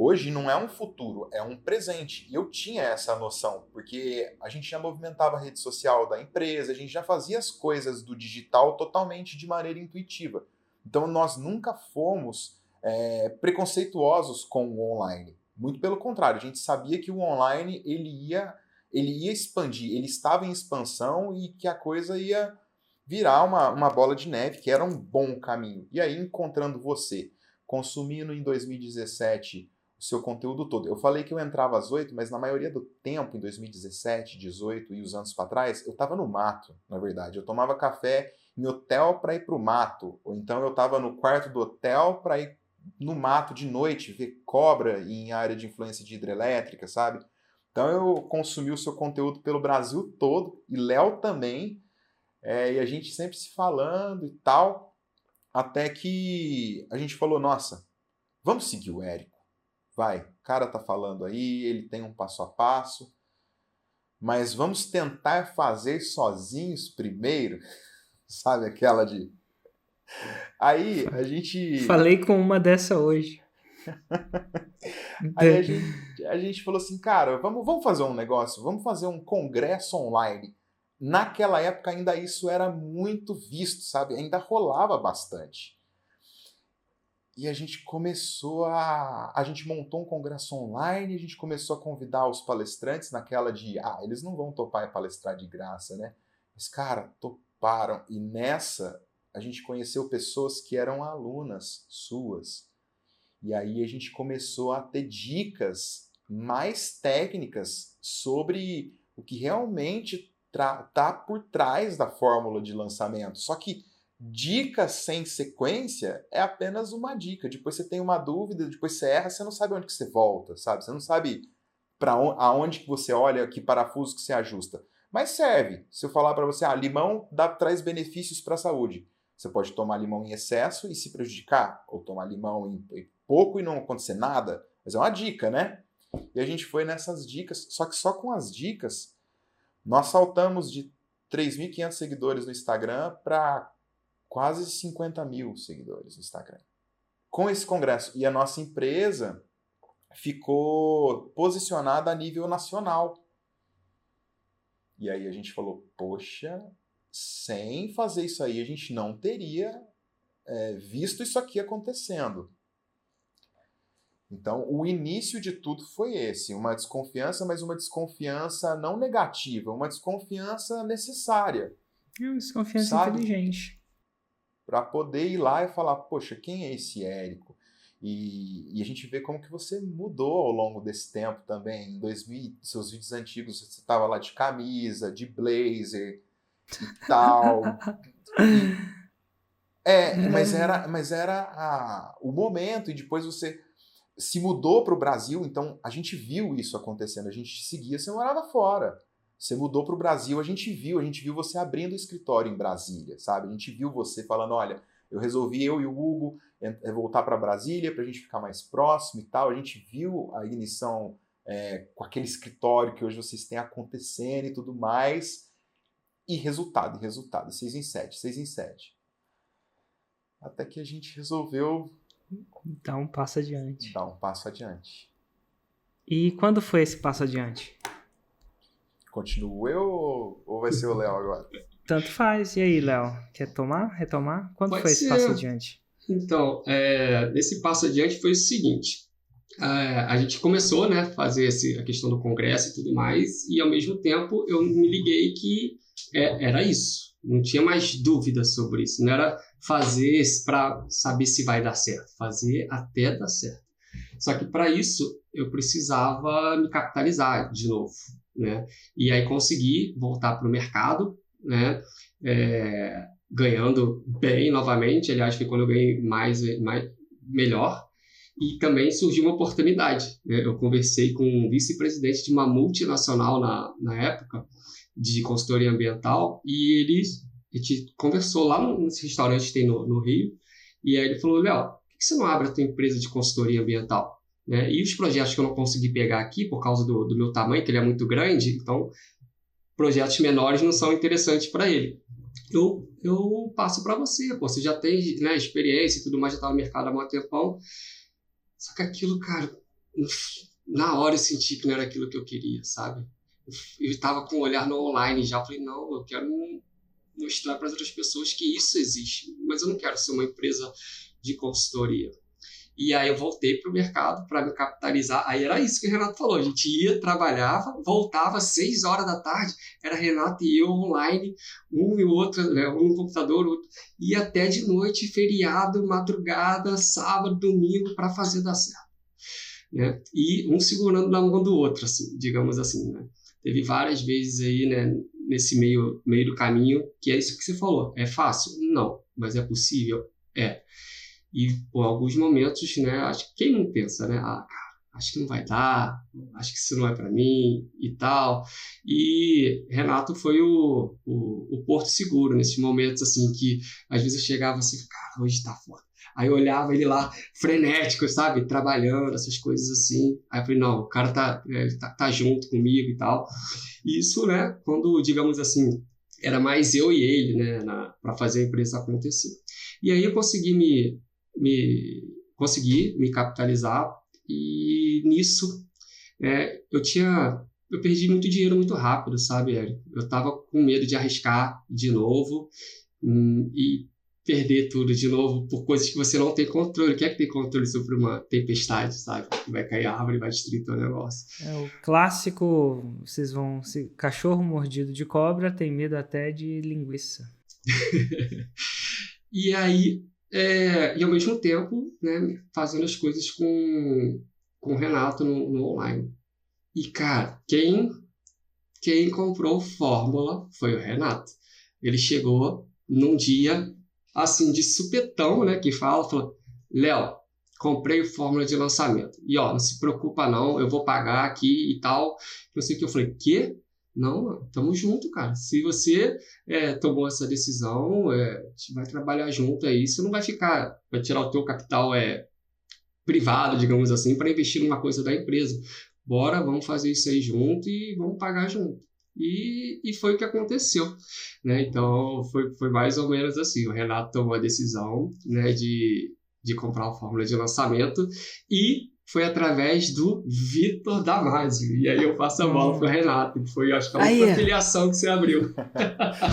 hoje não é um futuro, é um presente. E eu tinha essa noção, porque a gente já movimentava a rede social da empresa, a gente já fazia as coisas do digital totalmente de maneira intuitiva. Então, nós nunca fomos preconceituosos com o online. Muito pelo contrário, a gente sabia que o online ele ia expandir, ele estava em expansão e que a coisa ia virar uma bola de neve, que era um bom caminho. E aí, encontrando você, consumindo em 2017 o seu conteúdo todo. Eu falei que eu entrava às 8, mas na maioria do tempo, em 2017, 18 e os anos para trás, eu estava no mato, na verdade. Eu tomava café em hotel para ir para o mato, ou então eu estava no quarto do hotel para ir no mato de noite, ver cobra em área de influência de hidrelétrica, sabe? Então eu consumi o seu conteúdo pelo Brasil todo, e Léo também, e a gente sempre se falando e tal, até que a gente falou, nossa, vamos seguir o Érico. Vai, o cara tá falando aí, ele tem um passo a passo, mas vamos tentar fazer sozinhos primeiro, sabe aquela de... Aí a gente... Falei com uma dessa hoje. Aí a gente falou assim, cara, vamos fazer um negócio, vamos fazer um congresso online. Naquela época ainda isso era muito visto, sabe? Ainda rolava bastante. E a gente começou a gente montou um congresso online, a gente começou a convidar os palestrantes naquela de, eles não vão topar e palestrar de graça, né? Mas, cara, toparam. E nessa, a gente conheceu pessoas que eram alunas suas. E aí a gente começou a ter dicas mais técnicas sobre o que realmente tá por trás da fórmula de lançamento. Só que dica sem sequência é apenas uma dica. Depois você tem uma dúvida, depois você erra, você não sabe onde que você volta, sabe? Você não sabe aonde que você olha, que parafuso que você ajusta. Mas serve. Se eu falar para você, limão traz benefícios para a saúde. Você pode tomar limão em excesso e se prejudicar, ou tomar limão em pouco e não acontecer nada. Mas é uma dica, né? E a gente foi nessas dicas, só que só com as dicas, nós saltamos de 3.500 seguidores no Instagram para quase 50 mil seguidores no Instagram. Com esse congresso. E a nossa empresa ficou posicionada a nível nacional. E aí a gente falou, poxa, sem fazer isso aí, a gente não teria visto isso aqui acontecendo. Então, o início de tudo foi esse, uma desconfiança, mas uma desconfiança não negativa, uma desconfiança necessária. É uma desconfiança inteligente. Para poder ir lá e falar, poxa, quem é esse Érico? E a gente vê como que você mudou ao longo desse tempo também. Em 2000, seus vídeos antigos, você estava lá de camisa, de blazer e tal. Mas era o momento, e depois você se mudou para o Brasil, então a gente viu isso acontecendo, a gente te seguia, você morava fora. Você mudou para o Brasil, a gente viu você abrindo o escritório em Brasília, sabe? A gente viu você falando, olha, eu resolvi, eu e o Hugo, voltar para Brasília para a gente ficar mais próximo e tal. A gente viu a ignição com aquele escritório que hoje vocês têm acontecendo e tudo mais. E resultado, 6 em 7, 6 em 7. Até que a gente resolveu dar um passo adiante. E quando foi esse passo adiante? Continuo eu ou vai ser o Léo agora? Tanto faz. E aí, Léo? Quer retomar? Quando Pode foi ser. Esse passo adiante? Então, esse passo adiante foi o seguinte. A gente começou, né, a fazer a questão do congresso e tudo mais, e ao mesmo tempo eu me liguei que era isso. Não tinha mais dúvida sobre isso. Não era fazer para saber se vai dar certo. Fazer até dar certo. Só que para isso eu precisava me capitalizar de novo, né? E aí consegui voltar para o mercado, né? Ganhando bem novamente. Aliás, foi quando eu ganhei melhor. E também surgiu uma oportunidade, né? Eu conversei com um vice-presidente de uma multinacional na época, de consultoria ambiental, e a gente conversou lá nesse restaurante que tem no Rio, e aí ele falou, Léo, por que você não abre a tua empresa de consultoria ambiental? Né? E os projetos que eu não consegui pegar aqui, por causa do meu tamanho, que ele é muito grande, então projetos menores não são interessantes para ele. Eu passo para você, você já tem, né, experiência e tudo mais, já está no mercado há muito tempão. Só que aquilo, cara, na hora eu senti que não era aquilo que eu queria, sabe? Eu estava com o olhar no online já, eu falei, não, eu quero mostrar para as outras pessoas que isso existe, mas eu não quero ser uma empresa de consultoria. E aí eu voltei para o mercado para me capitalizar. Aí era isso que o Renato falou, a gente ia, trabalhava, voltava às 6 horas da tarde, era Renato e eu online, um e o outro, né, um no computador, o outro, e até de noite, feriado, madrugada, sábado, domingo, para fazer dar certo. Né? E um segurando na mão do outro, assim, digamos assim, né? Teve várias vezes aí, né, nesse meio do caminho, que é isso que você falou. É fácil? Não. Mas é possível? É. E por alguns momentos, né, acho que quem não pensa, né? Ah, cara, acho que não vai dar, acho que isso não é para mim e tal. E Renato foi o porto seguro nesses momentos, assim, que às vezes eu chegava assim, cara, hoje tá foda. Aí eu olhava ele lá, frenético, sabe? Trabalhando, essas coisas assim. Aí eu falei, não, o cara tá junto comigo e tal. E isso, né, quando, digamos assim, era mais eu e ele, né, para fazer a empresa acontecer. E aí eu consegui me capitalizar, e nisso eu perdi muito dinheiro muito rápido, sabe, Érico? Eu estava com medo de arriscar de novo e perder tudo de novo por coisas que você não tem controle. Quem é que tem controle sobre uma tempestade, sabe? Vai cair a árvore e vai destruir teu negócio. É o clássico, cachorro mordido de cobra tem medo até de linguiça. E aí, e ao mesmo tempo, né, fazendo as coisas com o Renato no online. E, cara, quem comprou Fórmula foi o Renato. Ele chegou num dia, assim, de supetão, né, que falou, Léo, comprei Fórmula de lançamento. E, ó, não se preocupa não, eu vou pagar aqui e tal. Não sei o que. Eu falei, quê? Não, tamo junto, cara. Se você tomou essa decisão, a gente vai trabalhar junto aí. Você não vai tirar o teu capital privado, digamos assim, para investir numa coisa da empresa. bora, vamos fazer isso aí junto e vamos pagar junto. E foi o que aconteceu, né? Então, foi mais ou menos assim, o Renato tomou a decisão, né, de comprar a fórmula de lançamento e foi através do Vitor Damasio. E aí eu passo a bola pro Renato, que foi, acho que, a única filiação que você abriu.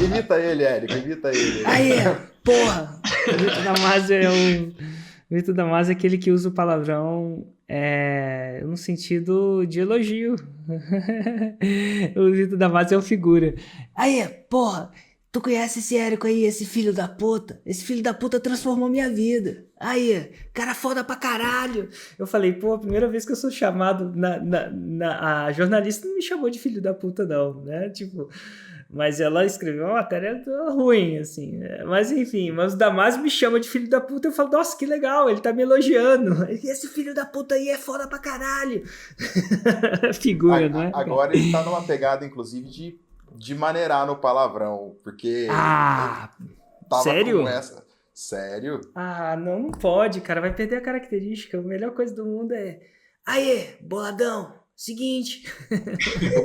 Imita ele, Érico, imita ele. Aí, porra! O Vitor Damasio é aquele que usa o palavrão no sentido de elogio. O Vitor Damasio é uma figura. Aí, porra! Tu conhece esse Érico aí, esse filho da puta? Esse filho da puta transformou minha vida. Aí, cara foda pra caralho. Eu falei, pô, a primeira vez que eu sou chamado a jornalista não me chamou de filho da puta, não, né? Tipo, mas ela escreveu uma matéria ruim, assim. Mas enfim, mas o Damasio me chama de filho da puta. Eu falo, nossa, que legal, ele tá me elogiando. Esse filho da puta aí é foda pra caralho. Figura, não é? Agora ele tá numa pegada, inclusive, de maneirar no palavrão, porque tava sério? com essa. Sério? Não pode, cara, vai perder a característica. A melhor coisa do mundo é aê, boladão, seguinte. O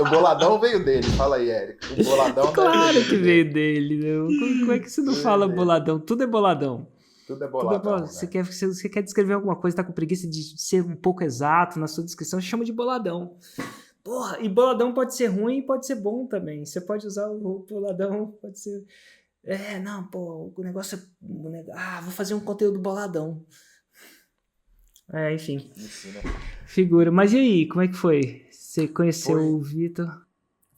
boladão veio dele, fala aí, Érico. O boladão claro que veio dele, né? Como é que você não fala boladão? Tudo é boladão. Tudo é boladão, né? Você quer descrever alguma coisa, tá com preguiça de ser um pouco exato na sua descrição, chama de boladão. Porra, e boladão pode ser ruim e pode ser bom também. Você pode usar o boladão, pode ser... não, pô, o negócio é... vou fazer um conteúdo boladão. Enfim. Isso, né? Figura. Mas e aí, como é que foi? Você conheceu o Vitor?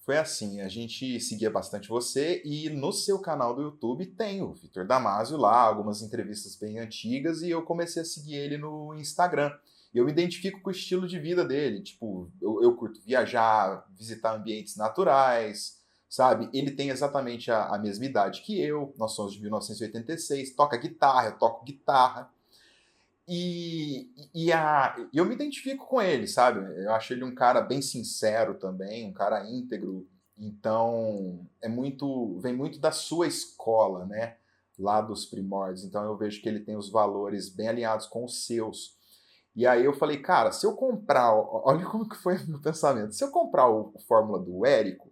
Foi assim, a gente seguia bastante você e no seu canal do YouTube tem o Vitor Damasio lá, algumas entrevistas bem antigas e eu comecei a seguir ele no Instagram. E eu me identifico com o estilo de vida dele, tipo, eu curto viajar, visitar ambientes naturais, sabe? Ele tem exatamente a mesma idade que eu, nós somos de 1986, toca guitarra, eu toco guitarra. E eu me identifico com ele, sabe? Eu acho ele um cara bem sincero também, um cara íntegro. Então, vem muito da sua escola, né? Lá dos primórdios. Então, eu vejo que ele tem os valores bem alinhados com os seus. E aí eu falei, cara, se eu comprar... Olha como que foi o meu pensamento. Se eu comprar o Fórmula do Érico,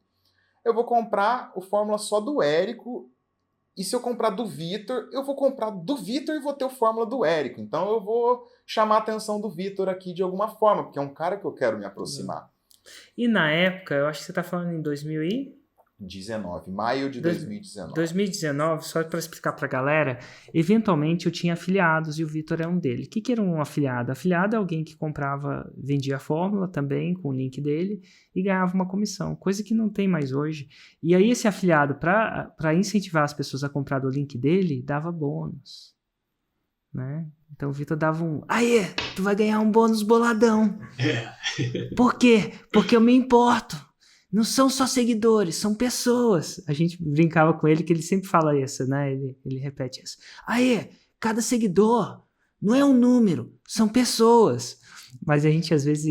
eu vou comprar o Fórmula só do Érico. E se eu comprar do Vitor, eu vou comprar do Vitor e vou ter o Fórmula do Érico. Então eu vou chamar a atenção do Vitor aqui de alguma forma, porque é um cara que eu quero me aproximar. E na época, eu acho que você tá falando em maio de 2019. 2019, só para explicar pra galera, eventualmente eu tinha afiliados e o Vitor é um deles. O que era um afiliado? Afiliado é alguém que vendia a fórmula também com o link dele e ganhava uma comissão, coisa que não tem mais hoje. E aí esse afiliado, para incentivar as pessoas a comprar do link dele, dava bônus, né? Então o Vitor dava aí, tu vai ganhar um bônus boladão. Por quê? Porque eu me importo. Não são só seguidores, são pessoas. A gente brincava com ele que ele sempre fala isso, né? Ele repete isso. Aí, cada seguidor não é um número, são pessoas. Mas a gente, às vezes,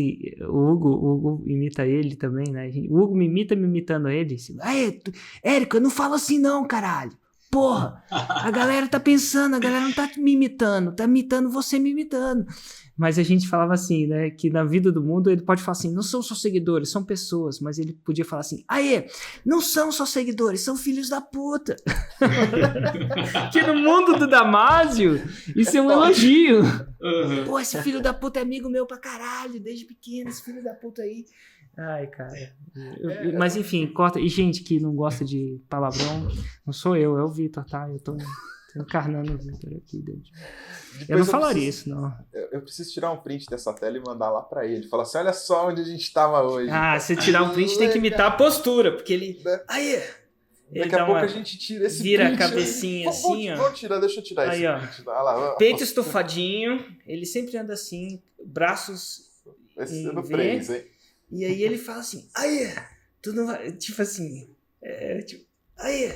o Hugo imita ele também, né? O Hugo me imitando ele. Aí, Érico, não fala assim não, caralho. Porra, a galera tá pensando, a galera não tá me imitando, tá imitando você me imitando. Mas a gente falava assim, né, que na vida do mundo ele pode falar assim, não são só seguidores, são pessoas, mas ele podia falar assim, não são só seguidores, são filhos da puta. Que no mundo do Damasio, isso é um elogio. Uhum. Pô, esse filho da puta é amigo meu pra caralho, desde pequeno, esse filho da puta aí. Ai, cara. Mas enfim, corta. E gente que não gosta de palavrão, não sou eu, é o Vitor, tá? Eu tô encarnando o Vitor aqui dentro. Eu não falaria isso, não. Eu preciso tirar um print dessa tela e mandar lá pra ele. Falar assim, olha só onde a gente tava hoje. Se tirar um print tem que imitar a postura, porque ele... Aí! Daqui a pouco a gente tira esse vira print. Vira a cabecinha assim, ó. Deixa eu tirar aí, esse print. Lá. Peito estufadinho, ele sempre anda assim, braços Esse é no 3, hein? E aí ele fala assim, aí, tu não vai... Tipo assim, tipo, aí.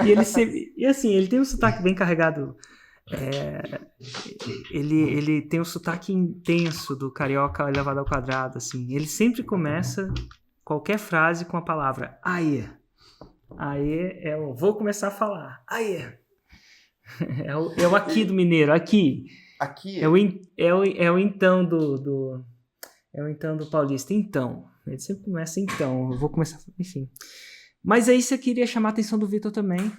E ele sempre... E assim, ele tem um sotaque bem carregado. Ele tem um sotaque intenso do carioca elevado ao quadrado, assim. Ele sempre começa qualquer frase com a palavra aí. Aí vou começar a falar. Aí. É o aqui do mineiro, aqui. Aqui? É o então do É o então do paulista. Então. Ele sempre começa então. Eu vou começar... Enfim. Mas aí você queria chamar a atenção do Vitor também.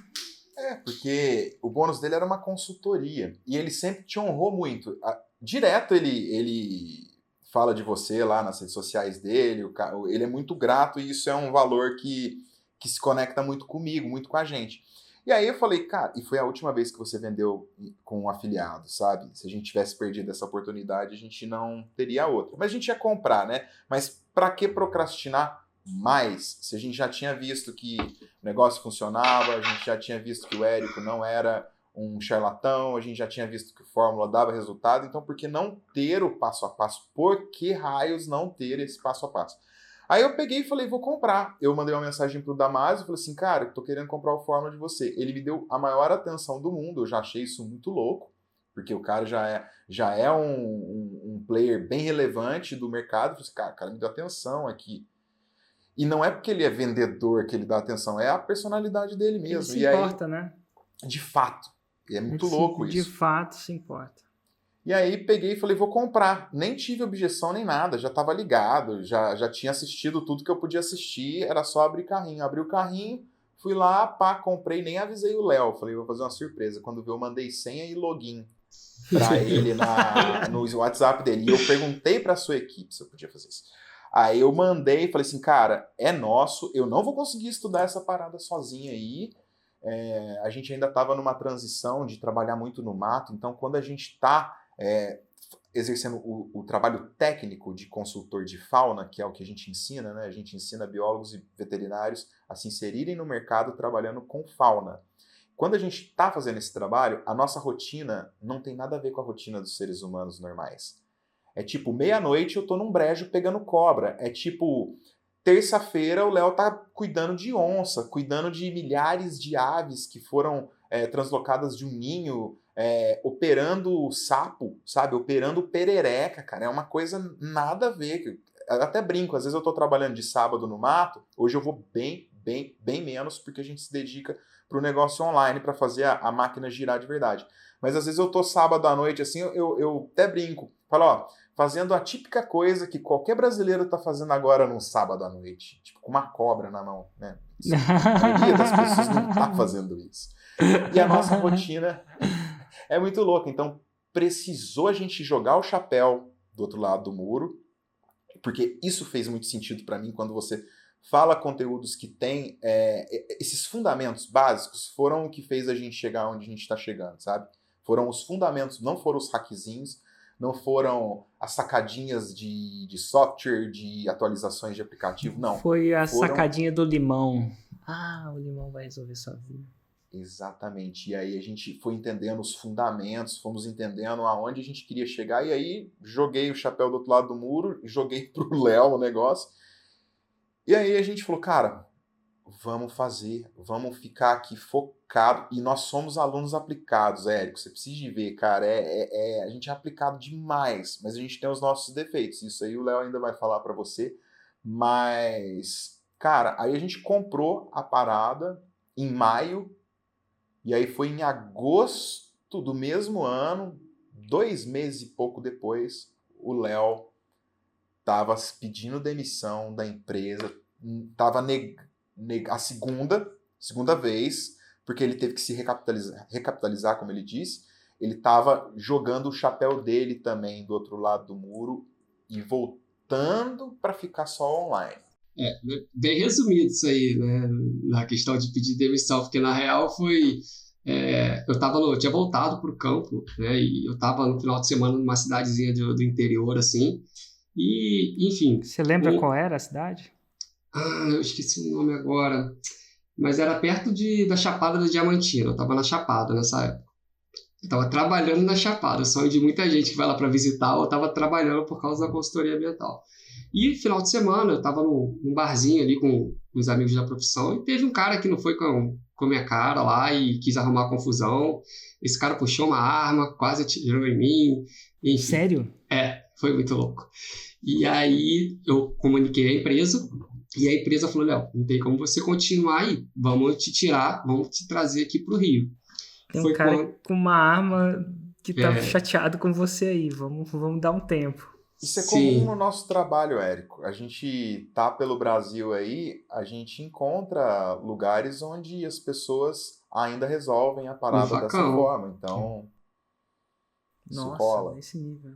Porque o bônus dele era uma consultoria. E ele sempre te honrou muito. Direto ele fala de você lá nas redes sociais dele. Ele é muito grato e isso é um valor que se conecta muito comigo, muito com a gente. E aí eu falei, cara, e foi a última vez que você vendeu com um afiliado, sabe? Se a gente tivesse perdido essa oportunidade, a gente não teria outra. Mas a gente ia comprar, né? Mas pra que procrastinar mais? Se a gente já tinha visto que o negócio funcionava, a gente já tinha visto que o Érico não era um charlatão, a gente já tinha visto que a fórmula dava resultado, então por que não ter o passo a passo? Por que raios não ter esse passo a passo? Aí eu peguei e falei, vou comprar. Eu mandei uma mensagem pro Damásio e falei assim, cara, eu tô querendo comprar o Fórmula de você. Ele me deu a maior atenção do mundo, eu já achei isso muito louco, porque o cara já é um player bem relevante do mercado. Eu falei assim, cara, o cara me deu atenção aqui. E não é porque ele é vendedor que ele dá atenção, é a personalidade dele mesmo. Ele se importa, né? De fato. E é muito louco isso. De fato se importa. E aí peguei e falei, vou comprar. Nem tive objeção nem nada, já estava ligado, já tinha assistido tudo que eu podia assistir, era só abrir carrinho. Abri o carrinho, fui lá, comprei, nem avisei o Léo. Falei, vou fazer uma surpresa. Quando viu, eu mandei senha e login para ele no WhatsApp dele. E eu perguntei para a sua equipe se eu podia fazer isso. Aí eu mandei e falei assim, cara, é nosso, eu não vou conseguir estudar essa parada sozinho aí. A gente ainda estava numa transição de trabalhar muito no mato, então quando a gente está exercendo o trabalho técnico de consultor de fauna, que é o que a gente ensina, né? A gente ensina biólogos e veterinários a se inserirem no mercado trabalhando com fauna. Quando a gente está fazendo esse trabalho, a nossa rotina não tem nada a ver com a rotina dos seres humanos normais. É tipo, meia-noite eu tô num brejo pegando cobra. É tipo, terça-feira o Léo tá cuidando de onça, cuidando de milhares de aves que foram translocadas de um ninho, operando sapo, sabe? Operando perereca, cara. É uma coisa nada a ver. Eu até brinco, às vezes eu tô trabalhando de sábado no mato, hoje eu vou bem menos, porque a gente se dedica pro negócio online, para fazer a máquina girar de verdade. Mas às vezes eu tô sábado à noite, assim, eu até brinco. Falo, ó, fazendo a típica coisa que qualquer brasileiro tá fazendo agora num sábado à noite. Tipo, com uma cobra na mão, né? A maioria das pessoas não tá fazendo isso. E a nossa rotina é muito louca. Então, precisou a gente jogar o chapéu do outro lado do muro, porque isso fez muito sentido para mim quando você fala conteúdos que tem esses fundamentos básicos, foram o que fez a gente chegar onde a gente está chegando, sabe? Foram os fundamentos, não foram os hackzinhos, não foram as sacadinhas de software, de atualizações de aplicativo, não. Foi a sacadinha do limão. Ah, o limão vai resolver sua vida. Exatamente. E aí a gente foi entendendo os fundamentos, fomos entendendo aonde a gente queria chegar, e aí joguei o chapéu do outro lado do muro, joguei pro Léo o negócio. E aí a gente falou, cara, vamos fazer, vamos ficar aqui focado. E nós somos alunos aplicados, Érico, você precisa de ver, cara, a gente é aplicado demais, mas a gente tem os nossos defeitos. Isso aí o Léo ainda vai falar pra você. Mas, cara, aí a gente comprou a parada em maio, e aí foi em agosto do mesmo ano, 2 meses e pouco depois, o Léo estava pedindo demissão da empresa, estava a segunda vez, porque ele teve que se recapitalizar, como ele disse. Ele estava jogando o chapéu dele também do outro lado do muro e voltando para ficar só online. Bem resumido isso aí, né? Na questão de pedir demissão, porque na real foi... eu tinha voltado para o campo, né? E eu estava no final de semana numa cidadezinha do interior, assim, e, enfim... Você lembra qual era a cidade? Eu esqueci o nome agora, mas era perto da Chapada da Diamantina. Eu estava na Chapada nessa época. Eu estava trabalhando na Chapada, o sonho de muita gente que vai lá para visitar. Eu estava trabalhando por causa da consultoria ambiental. E final de semana eu estava num barzinho ali com os amigos da profissão, e teve um cara que não foi com a minha cara lá e quis arrumar confusão. Esse cara puxou uma arma, quase atirou em mim. Enfim. Sério? Foi muito louco. E aí eu comuniquei à empresa, e a empresa falou, Léo, não tem como você continuar aí, vamos te tirar, vamos te trazer aqui pro Rio. Tem um cara com uma arma que tá chateado com você aí, vamos dar um tempo. Isso é comum Sim, no nosso trabalho, Érico. A gente tá pelo Brasil aí, a gente encontra lugares onde as pessoas ainda resolvem a no parada dessa facão. forma. Então, isso Nossa, rola. nesse nível.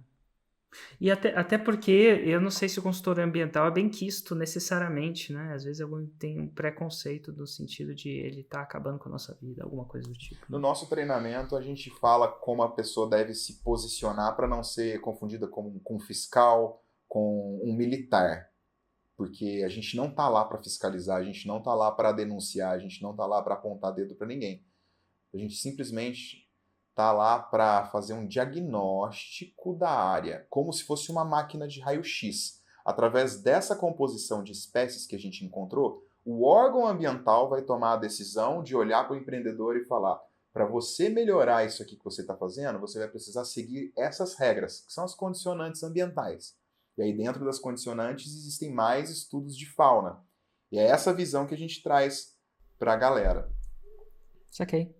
E até porque eu não sei se o consultor ambiental é bem quisto necessariamente, né? Às vezes alguém tem um preconceito no sentido de ele tá acabando com a nossa vida, alguma coisa do tipo, No né? nosso treinamento, a gente fala como a pessoa deve se posicionar para não ser confundida com um fiscal, com um militar. Porque a gente não tá lá para fiscalizar, a gente não tá lá para denunciar, a gente não tá lá para apontar dedo para ninguém. A gente simplesmente tá lá para fazer um diagnóstico da área, como se fosse uma máquina de raio-x. Através dessa composição de espécies que a gente encontrou, o órgão ambiental vai tomar a decisão de olhar para o empreendedor e falar: para você melhorar isso aqui que você está fazendo, você vai precisar seguir essas regras, que são as condicionantes ambientais. E aí, dentro das condicionantes, existem mais estudos de fauna. E é essa visão que a gente traz para a galera. Saquei.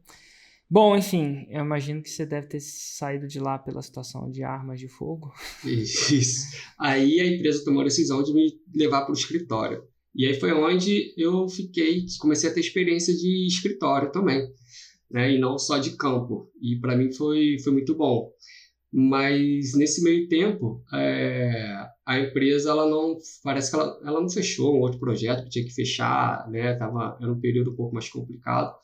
Bom, enfim, eu imagino que você deve ter saído de lá pela situação de armas de fogo. Isso. Aí a empresa tomou a decisão de me levar para o escritório. E aí foi onde eu fiquei, comecei a ter experiência de escritório também, né? E não só de campo. E para mim foi muito bom. Mas nesse meio tempo, a empresa ela não parece que ela não fechou um outro projeto que tinha que fechar, né? Era um período um pouco mais complicado.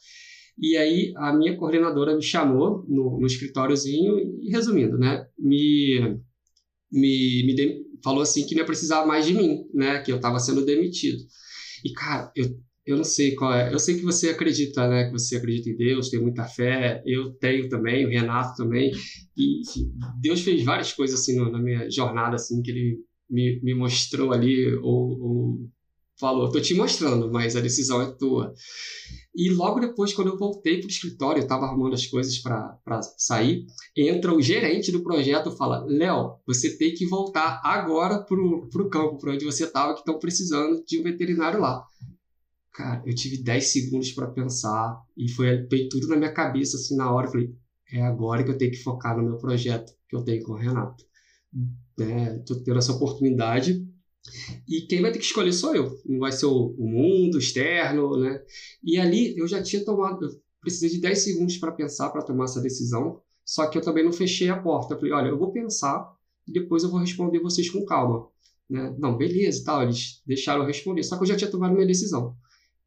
E aí a minha coordenadora me chamou no escritóriozinho e, resumindo, né? Falou assim que não ia precisar mais de mim, né? Que eu estava sendo demitido. E, cara, eu não sei qual é. Eu sei que você acredita, né? Que você acredita em Deus, tem muita fé. Eu tenho também, o Renato também. E, enfim, Deus fez várias coisas assim na minha jornada, assim, que ele me mostrou ali, ou falou, tô te mostrando, mas a decisão é tua. E logo depois, quando eu voltei para o escritório, eu estava arrumando as coisas para sair, entra o gerente do projeto e fala: Léo, você tem que voltar agora para o campo, para onde você estava, que estão precisando de um veterinário lá. Cara, eu tive 10 segundos para pensar e veio tudo na minha cabeça, assim, na hora. Eu falei: é agora que eu tenho que focar no meu projeto que eu tenho com o Renato. Tô tendo essa oportunidade e quem vai ter que escolher sou eu. Não vai ser o mundo externo, né? E ali eu já tinha tomado, eu precisei de 10 segundos para pensar, para tomar essa decisão. Só que eu também não fechei a porta. Eu falei: olha, eu vou pensar e depois eu vou responder vocês com calma. Né? Não, beleza e tal. Eles deixaram eu responder. Só que eu já tinha tomado minha decisão.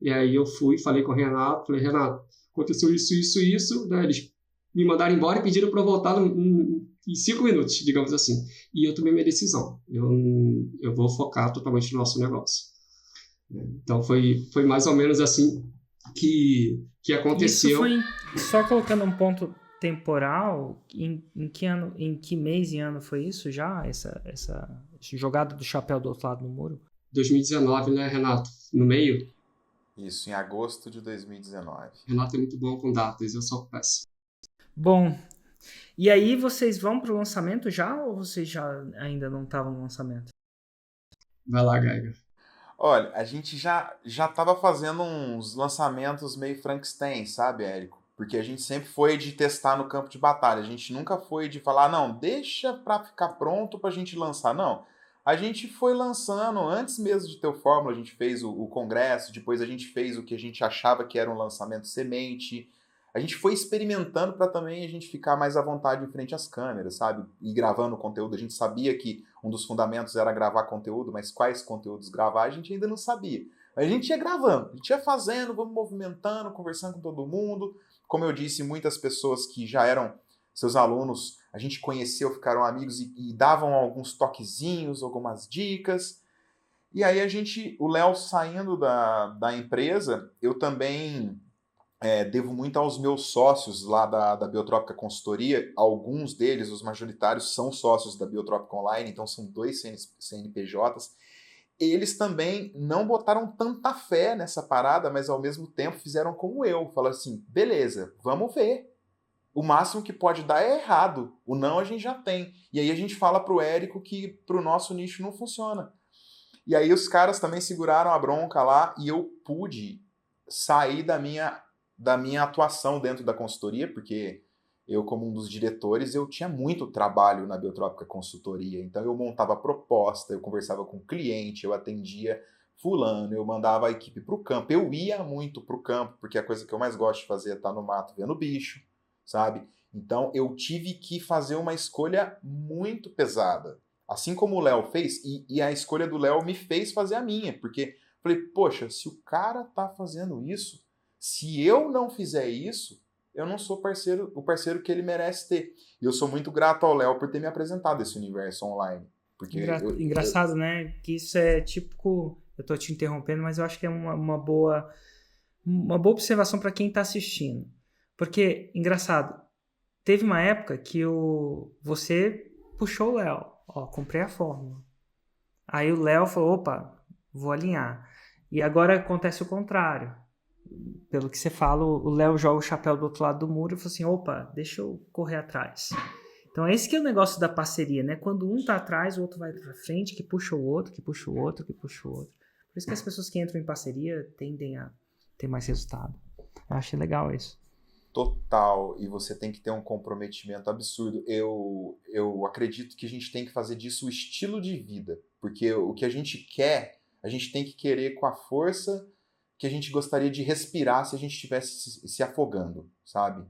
E aí eu fui, falei com o Renato, falei: Renato, aconteceu isso, isso, isso. Né? Eles me mandaram embora e pediram para eu voltar em 5 minutos, digamos assim. E eu tomei minha decisão. Eu vou focar totalmente no nosso negócio. Então foi mais ou menos assim que Isso aconteceu. foi, só colocando um ponto temporal, em que ano, em que mês e ano foi isso já? Essa jogada do chapéu do outro lado do muro? 2019, né, Renato? No meio. Isso, em agosto de 2019. Renato é muito bom com datas, eu sou péssimo. Bom, e aí vocês vão pro lançamento já ou vocês já ainda não estavam no lançamento? Vai lá, Geiger. Olha, a gente já tava fazendo uns lançamentos meio Frankenstein, sabe, Érico? Porque a gente sempre foi de testar no campo de batalha. A gente nunca foi de falar: não, deixa pra ficar pronto pra gente lançar. Não. A gente foi lançando, antes mesmo de ter o Fórmula, a gente fez o congresso, depois a gente fez o que a gente achava que era um lançamento semente. A gente foi experimentando para também a gente ficar mais à vontade em frente às câmeras, sabe? E gravando conteúdo. A gente sabia que um dos fundamentos era gravar conteúdo, mas quais conteúdos gravar a gente ainda não sabia. Mas a gente ia gravando, a gente ia fazendo, vamos movimentando, conversando com todo mundo. Como eu disse, muitas pessoas que já eram seus alunos, a gente conheceu, ficaram amigos e davam alguns toquezinhos, algumas dicas. E aí o Léo saindo da empresa, eu também devo muito aos meus sócios lá da Biotrópica Consultoria. Alguns deles, os majoritários, são sócios da Biotrópica Online, então são 2 CNPJs. Eles também não botaram tanta fé nessa parada, mas ao mesmo tempo fizeram como eu. Falaram assim: beleza, vamos ver. O máximo que pode dar é errado. O não a gente já tem. E aí a gente fala pro Érico que pro nosso nicho não funciona. E aí os caras também seguraram a bronca lá e eu pude sair da minha atuação dentro da consultoria, porque eu como um dos diretores, eu tinha muito trabalho na Biotrópica Consultoria. Então eu montava proposta, eu conversava com o cliente, eu atendia fulano, eu mandava a equipe para o campo. Eu ia muito para o campo, porque a coisa que eu mais gosto de fazer é estar no mato vendo bicho, sabe? Então eu tive que fazer uma escolha muito pesada. Assim como o Léo fez, e a escolha do Léo me fez fazer a minha, porque falei, poxa, se o cara tá fazendo isso, se eu não fizer isso, eu não sou o parceiro que ele merece ter. E eu sou muito grato ao Léo por ter me apresentado esse universo online. Porque Engraçado, né? Que isso é típico. Eu tô te interrompendo, mas eu acho que é uma boa observação para quem tá assistindo. Porque, engraçado, teve uma época que você puxou o Léo. Ó, comprei a fórmula. Aí o Léo falou, opa, vou alinhar. E agora acontece o contrário. Pelo que você fala, o Léo joga o chapéu do outro lado do muro e fala assim, opa, deixa eu correr atrás. Então esse que é o negócio da parceria, né? Quando um tá atrás, o outro vai pra frente, que puxa o outro, que puxa o outro, que puxa o outro. Por isso que as pessoas que entram em parceria tendem a ter mais resultado. Eu achei legal isso. Total, e você tem que ter um comprometimento absurdo. Eu acredito que a gente tem que fazer disso o estilo de vida, porque o que a gente quer, a gente tem que querer com a força que a gente gostaria de respirar se a gente estivesse se afogando, sabe?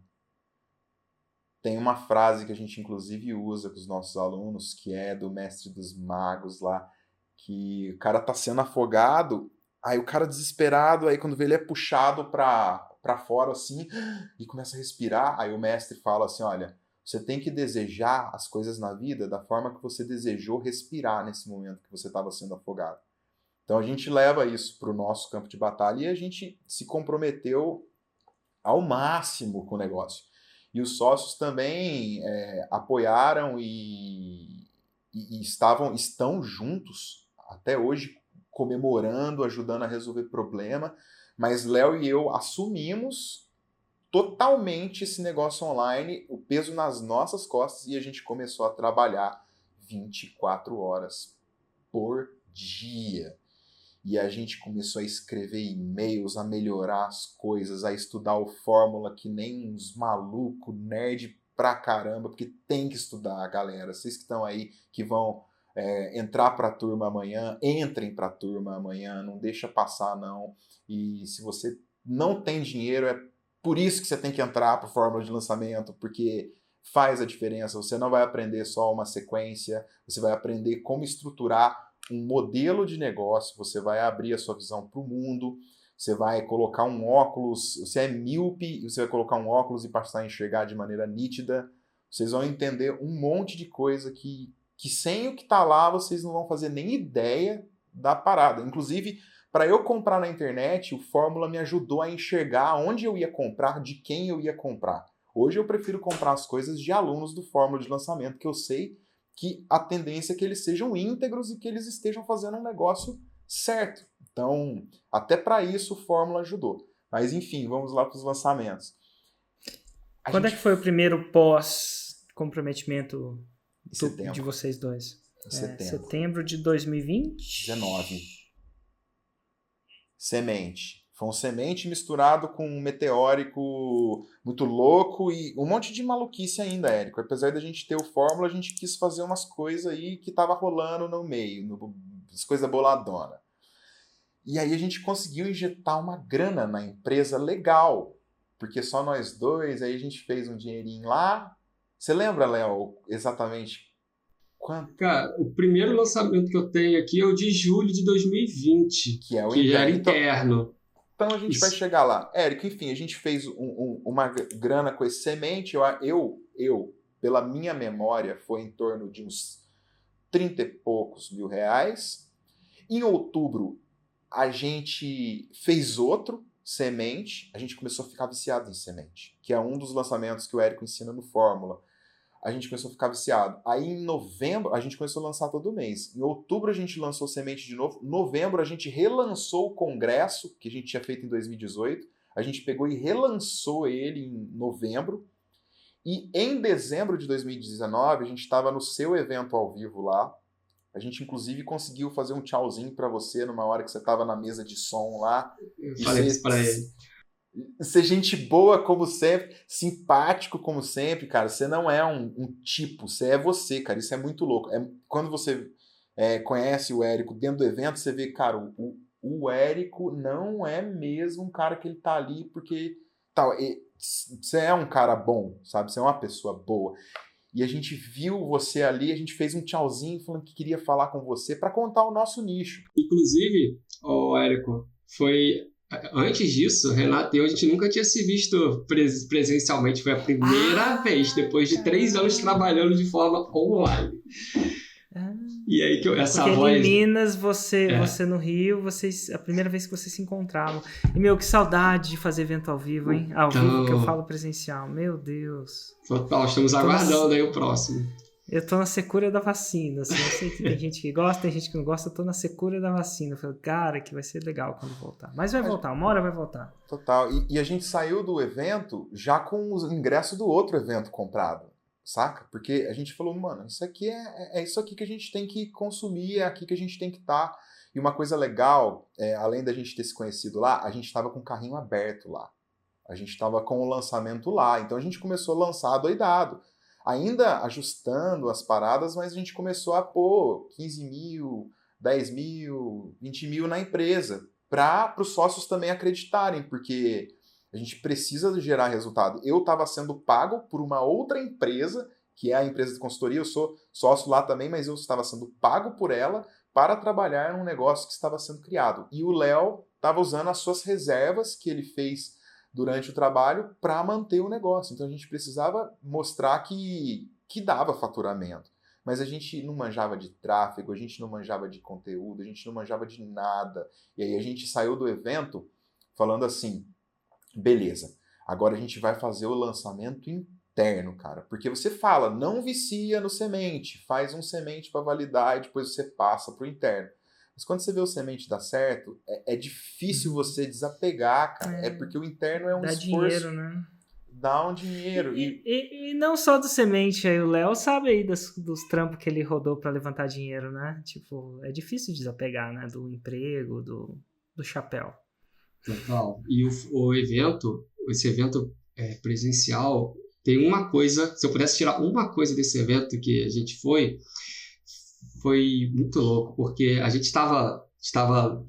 Tem uma frase que a gente inclusive usa com os nossos alunos, que é do Mestre dos Magos lá, que o cara tá sendo afogado, aí o cara desesperado, aí quando vê ele é puxado para fora assim, e começa a respirar, aí o mestre fala assim, olha, você tem que desejar as coisas na vida da forma que você desejou respirar nesse momento que você estava sendo afogado. Então a gente leva isso para o nosso campo de batalha e a gente se comprometeu ao máximo com o negócio. E os sócios também apoiaram e estão juntos até hoje, comemorando, ajudando a resolver problema. Mas Léo e eu assumimos totalmente esse negócio online, o peso nas nossas costas, e a gente começou a trabalhar 24 horas por dia. E a gente começou a escrever e-mails, a melhorar as coisas, a estudar o Fórmula que nem uns malucos, nerd pra caramba, porque tem que estudar, galera. Vocês que estão aí, que vão entrar pra turma amanhã, entrem pra turma amanhã, não deixa passar não. E se você não tem dinheiro, é por isso que você tem que entrar pro Fórmula de lançamento, porque faz a diferença. Você não vai aprender só uma sequência, você vai aprender como estruturar um modelo de negócio, você vai abrir a sua visão para o mundo, você vai colocar um óculos, você é míope, você vai colocar um óculos e passar a enxergar de maneira nítida, vocês vão entender um monte de coisa que sem o que está lá, vocês não vão fazer nem ideia da parada. Inclusive, para eu comprar na internet, o Fórmula me ajudou a enxergar onde eu ia comprar, de quem eu ia comprar. Hoje eu prefiro comprar as coisas de alunos do Fórmula de lançamento, que eu sei que a tendência é que eles sejam íntegros e que eles estejam fazendo um negócio certo. Então, até para isso o Fórmula ajudou. Mas enfim, vamos lá para os lançamentos. Quando é que foi o primeiro pós-comprometimento de vocês dois? Setembro de 2020? 19. Semente. Foi um semente misturado com um meteórico muito louco e um monte de maluquice ainda, Érico. Apesar da gente ter o Fórmula, a gente quis fazer umas coisas aí que tava rolando no meio, as coisas boladona. E aí a gente conseguiu injetar uma grana na empresa legal, porque só nós dois, aí a gente fez um dinheirinho lá. Você lembra, Léo, exatamente quanto? Cara, o primeiro lançamento que eu tenho aqui é o de julho de 2020, que é o que era interno. Então a gente vai chegar lá. Érico, enfim, a gente fez uma grana com esse semente. Eu, pela minha memória, foi em torno de uns 30 e poucos mil reais. Em outubro, a gente fez outro semente. A gente começou a ficar viciado em semente, que é um dos lançamentos que o Érico ensina no Fórmula. A gente começou a ficar viciado. Aí em novembro, a gente começou a lançar todo mês. Em outubro a gente lançou semente de novo. Novembro a gente relançou o congresso, que a gente tinha feito em 2018. A gente pegou e relançou ele em novembro. E em dezembro de 2019, a gente estava no seu evento ao vivo lá. A gente, inclusive, conseguiu fazer um tchauzinho para você numa hora que você estava na mesa de som lá. Eu falei isso para ele. ser gente boa como sempre, simpático como sempre, cara. Você não é um tipo, você é você, cara. Isso é muito louco. Quando você conhece o Érico dentro do evento, você vê, cara, o Érico não é mesmo um cara que ele tá ali porque tal. Você é um cara bom, sabe? Você é uma pessoa boa. E a gente viu você ali, a gente fez um tchauzinho falando que queria falar com você para contar o nosso nicho. Inclusive, Érico, foi antes disso, Renato e eu, a gente nunca tinha se visto presencialmente. Foi a primeira vez, depois de 3 anos trabalhando de forma online. E aí que essa porque voz... em Minas, você no Rio, a primeira vez que vocês se encontravam. E, meu, que saudade de fazer evento ao vivo, hein? Ao vivo que eu falo presencial. Meu Deus. Total, estamos aguardando aí o próximo. Eu tô na secura da vacina, assim. Eu sei que tem gente que gosta, tem gente que não gosta. Eu tô na secura da vacina. Eu falei, cara, que vai ser legal quando voltar. Mas vai voltar, uma hora vai voltar. Total. E a gente saiu do evento já com os ingressos do outro evento comprado. Saca? Porque a gente falou, mano, isso aqui é isso aqui que a gente tem que consumir, é aqui que a gente tem que estar. E uma coisa legal, além da gente ter se conhecido lá, a gente estava com o carrinho aberto lá. A gente estava com o lançamento lá. Então a gente começou a lançar adoidado. Ainda ajustando as paradas, mas a gente começou a pôr 15 mil, 10 mil, 20 mil na empresa. Para os sócios também acreditarem, porque... a gente precisa gerar resultado. Eu estava sendo pago por uma outra empresa, que é a empresa de consultoria, eu sou sócio lá também, mas eu estava sendo pago por ela para trabalhar num negócio que estava sendo criado. E o Léo estava usando as suas reservas que ele fez durante o trabalho para manter o negócio. Então a gente precisava mostrar que dava faturamento. Mas a gente não manjava de tráfego, a gente não manjava de conteúdo, a gente não manjava de nada. E aí a gente saiu do evento falando assim... beleza, agora a gente vai fazer o lançamento interno, cara. Porque você fala, não vicia no semente, faz um semente para validar e depois você passa para o interno. Mas quando você vê o semente dar certo, é difícil você desapegar, cara. É porque o interno é um esforço. Dá dinheiro, né? Dá um dinheiro. E não só do semente, aí o Léo sabe aí dos trampos que ele rodou para levantar dinheiro, né? Tipo, é difícil desapegar, né? Do emprego, do chapéu. Total. E esse evento presencial, tem uma coisa, se eu pudesse tirar uma coisa desse evento que a gente foi muito louco, porque a gente estava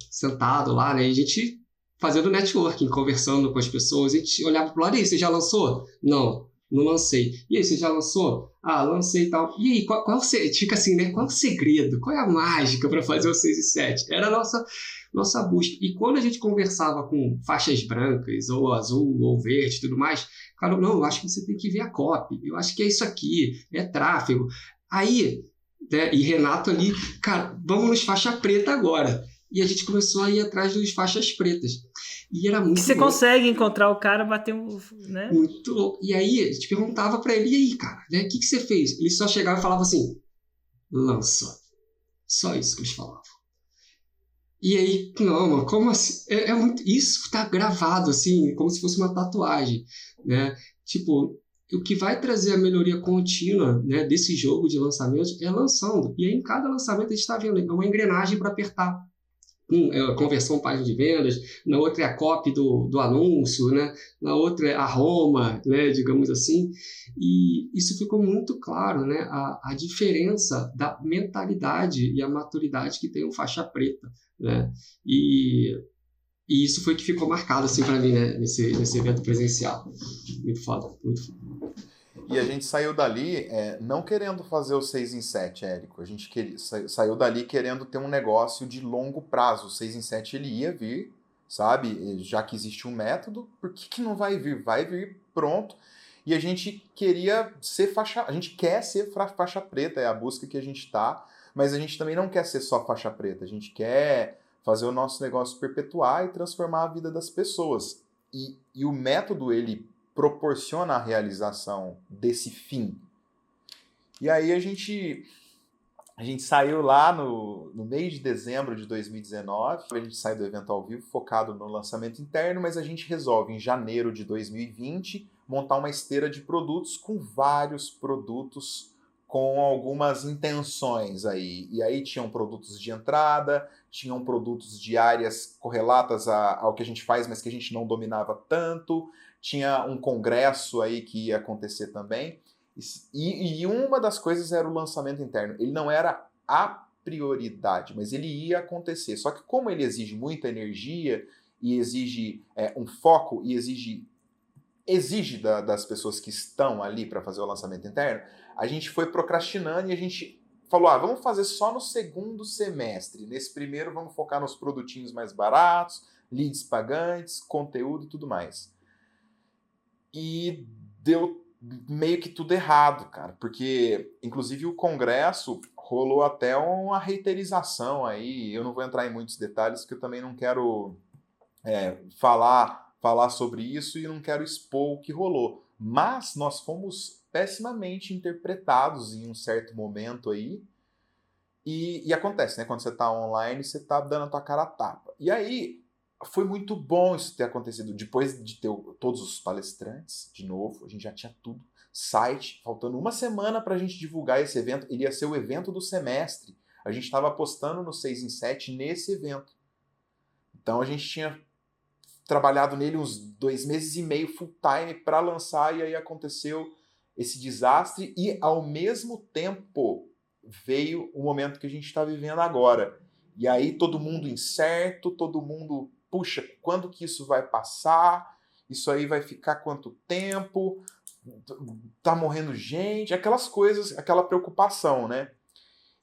sentado lá, né, e a gente fazendo networking, conversando com as pessoas, a gente olhava pro lado, e aí, você já lançou? Não lancei. E aí, você já lançou? Ah, lancei e tal. E aí, qual fica assim, né? Qual é o segredo? Qual é a mágica para fazer o 6 e 7? Era a nossa busca. E quando a gente conversava com faixas brancas, ou azul, ou verde e tudo mais, cara, não, eu acho que você tem que ver a copy. Eu acho que é isso aqui, é tráfego. Aí, né, e Renato ali, cara, vamos nos faixa preta agora. E a gente começou a ir atrás dos faixas pretas. E era muito você louco. Consegue encontrar o cara, bater um... né? Muito louco. E aí, a gente perguntava pra ele, e aí, cara, né, o que você fez? Ele só chegava e falava assim, lança. Só isso que eles falavam. E aí, não, mano, como assim? É muito... Isso tá gravado, assim, como se fosse uma tatuagem, né? Tipo, o que vai trazer a melhoria contínua, né, desse jogo de lançamento é lançando. E aí, em cada lançamento, a gente está vendo, é uma engrenagem para apertar. É a conversão página de vendas, na outra é a copy do anúncio, né? Na outra é a Roma, né? Digamos assim. E isso ficou muito claro, né? A diferença da mentalidade e a maturidade que tem o faixa preta, né? E isso foi que ficou marcado assim, para mim, né? nesse evento presencial. Muito foda, muito foda. E a gente saiu dali não querendo fazer o 6 em 7, Érico. A gente saiu dali querendo ter um negócio de longo prazo. O 6 em 7 ele ia vir, sabe? Já que existe um método, por que não vai vir? Vai vir pronto. E a gente queria ser a gente quer ser faixa preta, é a busca que a gente está, mas a gente também não quer ser só faixa preta. A gente quer fazer o nosso negócio perpetuar e transformar a vida das pessoas. E o método, ele proporciona a realização desse fim. E aí a gente saiu lá no mês de dezembro de 2019, a gente sai do evento ao vivo focado no lançamento interno, mas a gente resolve em janeiro de 2020 montar uma esteira de produtos com vários produtos com algumas intenções aí. E aí tinham produtos de entrada, tinham produtos de áreas correlatas ao que a gente faz, mas que a gente não dominava tanto. Tinha um congresso aí que ia acontecer também. E uma das coisas era o lançamento interno. Ele não era a prioridade, mas ele ia acontecer. Só que como ele exige muita energia e exige um foco e exige das pessoas que estão ali para fazer o lançamento interno, a gente foi procrastinando e a gente falou, vamos fazer só no segundo semestre. Nesse primeiro vamos focar nos produtinhos mais baratos, leads pagantes, conteúdo e tudo mais. E deu meio que tudo errado, cara, porque inclusive o congresso rolou até uma reiterização aí, eu não vou entrar em muitos detalhes porque eu também não quero falar sobre isso e não quero expor o que rolou, mas nós fomos pessimamente interpretados em um certo momento aí, e acontece, né, quando você tá online, você tá dando a tua cara a tapa, e aí foi muito bom isso ter acontecido, depois de ter todos os palestrantes, de novo, a gente já tinha tudo, site, faltando uma semana pra gente divulgar esse evento, ele ia ser o evento do semestre, a gente estava apostando no 6 em 7 nesse evento, então a gente tinha trabalhado nele uns 2 meses e meio full time para lançar, e aí aconteceu esse desastre, e ao mesmo tempo veio o momento que a gente está vivendo agora, e aí todo mundo incerto, todo mundo, puxa, quando que isso vai passar? Isso aí vai ficar quanto tempo? Tá morrendo gente? Aquelas coisas, aquela preocupação, né?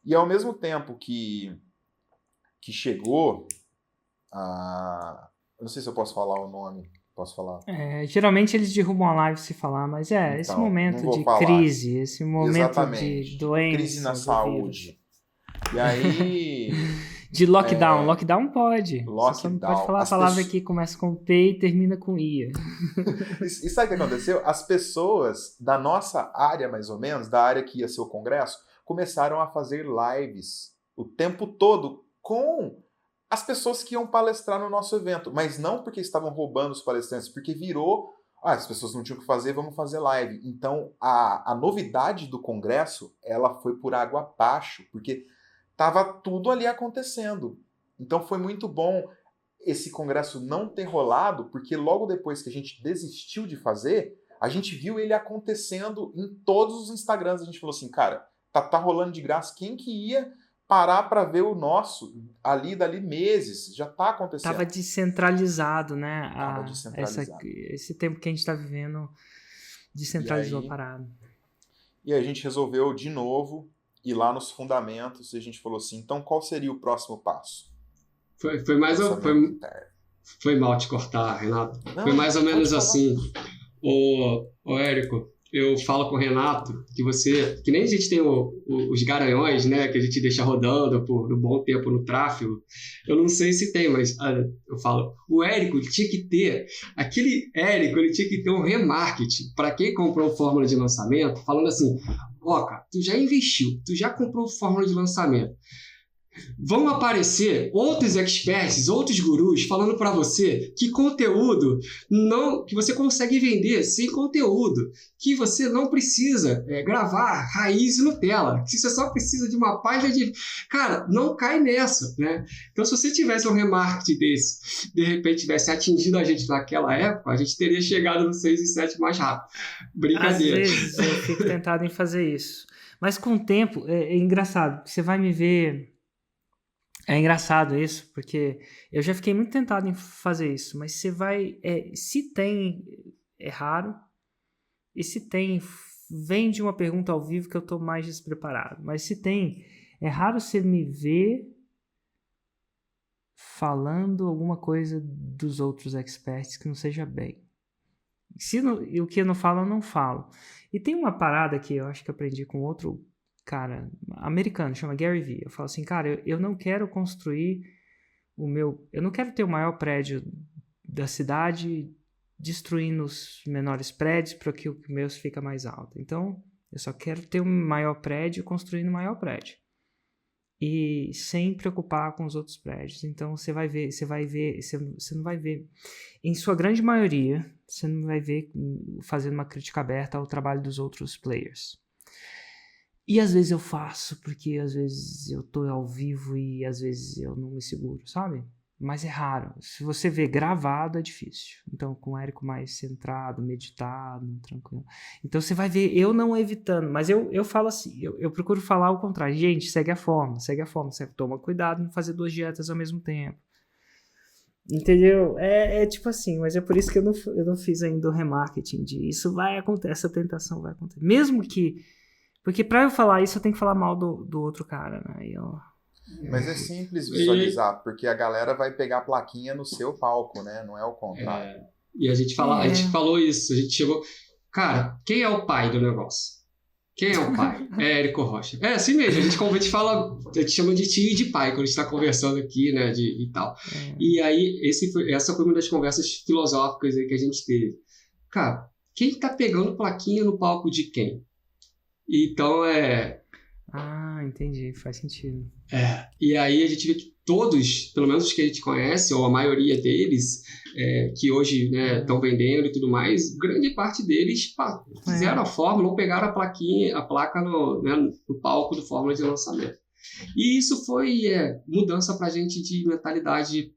E ao mesmo tempo que chegou a... Eu não sei se eu posso falar o nome. Posso falar? Geralmente eles derrubam a live se falar, mas então, esse momento de crise, esse momento exatamente, de doença, crise na saúde. E aí... de lockdown. Lockdown pode. Lockdown. Você só não pode falar a palavra que começa com P e termina com I. E sabe o que aconteceu? As pessoas da nossa área, mais ou menos, da área que ia ser o congresso, começaram a fazer lives o tempo todo com as pessoas que iam palestrar no nosso evento. Mas não porque estavam roubando os palestrantes, porque virou... as pessoas não tinham o que fazer, vamos fazer live. Então, a novidade do congresso, ela foi por água abaixo, porque tava tudo ali acontecendo. Então foi muito bom esse congresso não ter rolado, porque logo depois que a gente desistiu de fazer, a gente viu ele acontecendo em todos os Instagrams. A gente falou assim, cara, tá rolando de graça. Quem que ia parar para ver o nosso dali meses? Já tá acontecendo. Tava descentralizado, né? Tava descentralizado. Esse tempo que a gente tá vivendo descentralizou a parada. E aí a gente resolveu de novo ir lá nos fundamentos e a gente falou assim, então qual seria o próximo passo? Foi mal te cortar, Renato. Não, foi mais ou menos assim. Ô Érico, eu falo com o Renato que nem a gente tem os garanhões, né, que a gente deixa rodando por um bom tempo no tráfego. Eu não sei se tem, mas eu falo, o Érico tinha que ter, ele tinha que ter um remarketing para quem comprou fórmula de lançamento, falando assim, cara, tu já investiu, tu já comprou fórmula de lançamento. Vão aparecer outros experts, outros gurus falando para você que conteúdo que você consegue vender sem conteúdo, que você não precisa gravar raiz e Nutella, que você só precisa de uma página de... Cara, não cai nessa, né? Então, se você tivesse um remarketing desse, de repente tivesse atingido a gente naquela época, a gente teria chegado no 6 e 7 mais rápido. Brincadeira. Às vezes eu fico tentado em fazer isso. Mas com o tempo, é engraçado, você vai me ver... É engraçado isso, porque eu já fiquei muito tentado em fazer isso, mas você vai... se tem, é raro, e se tem, vem de uma pergunta ao vivo que eu tô mais despreparado. Mas se tem, é raro você me ver falando alguma coisa dos outros experts que não seja bem. O que eu não falo, eu não falo. E tem uma parada que eu acho que eu aprendi com outro... cara, americano, chama Gary Vee. Eu falo assim, cara, eu não quero construir eu não quero ter o maior prédio da cidade destruindo os menores prédios para que o meu fica mais alto. Então, eu só quero ter o maior prédio construindo o maior prédio. E sem preocupar com os outros prédios. Então, você não vai ver, em sua grande maioria, você não vai ver fazendo uma crítica aberta ao trabalho dos outros players. E às vezes eu faço, porque às vezes eu tô ao vivo e às vezes eu não me seguro, sabe? Mas é raro. Se você vê gravado, é difícil. Então, com o Érico mais centrado, meditado, tranquilo. Então, você vai ver eu não evitando. Mas eu falo assim, eu procuro falar o contrário. Gente, segue a forma. Você toma cuidado em fazer 2 dietas ao mesmo tempo. Entendeu? É tipo assim, mas é por isso que eu não fiz ainda o remarketing de isso vai acontecer, essa tentação vai acontecer. Mesmo que... Porque pra eu falar isso, eu tenho que falar mal do outro cara, né? Mas é simples visualizar, porque a galera vai pegar a plaquinha no seu palco, né? Não é o contrário. E a gente falou isso, a gente chegou... Cara, quem é o pai do negócio? Quem é o pai? É Érico Rocha. É assim mesmo, a gente chama de tio e de pai quando a gente está conversando aqui, né, e tal. E aí, essa foi uma das conversas filosóficas aí que a gente teve. Cara, quem tá pegando plaquinha no palco de quem? Então, entendi, faz sentido. E aí a gente vê que todos, pelo menos os que a gente conhece, ou a maioria deles, que hoje estão vendendo e tudo mais, grande parte deles fizeram a fórmula ou pegaram a placa no palco do fórmula de lançamento. E isso foi mudança pra gente de mentalidade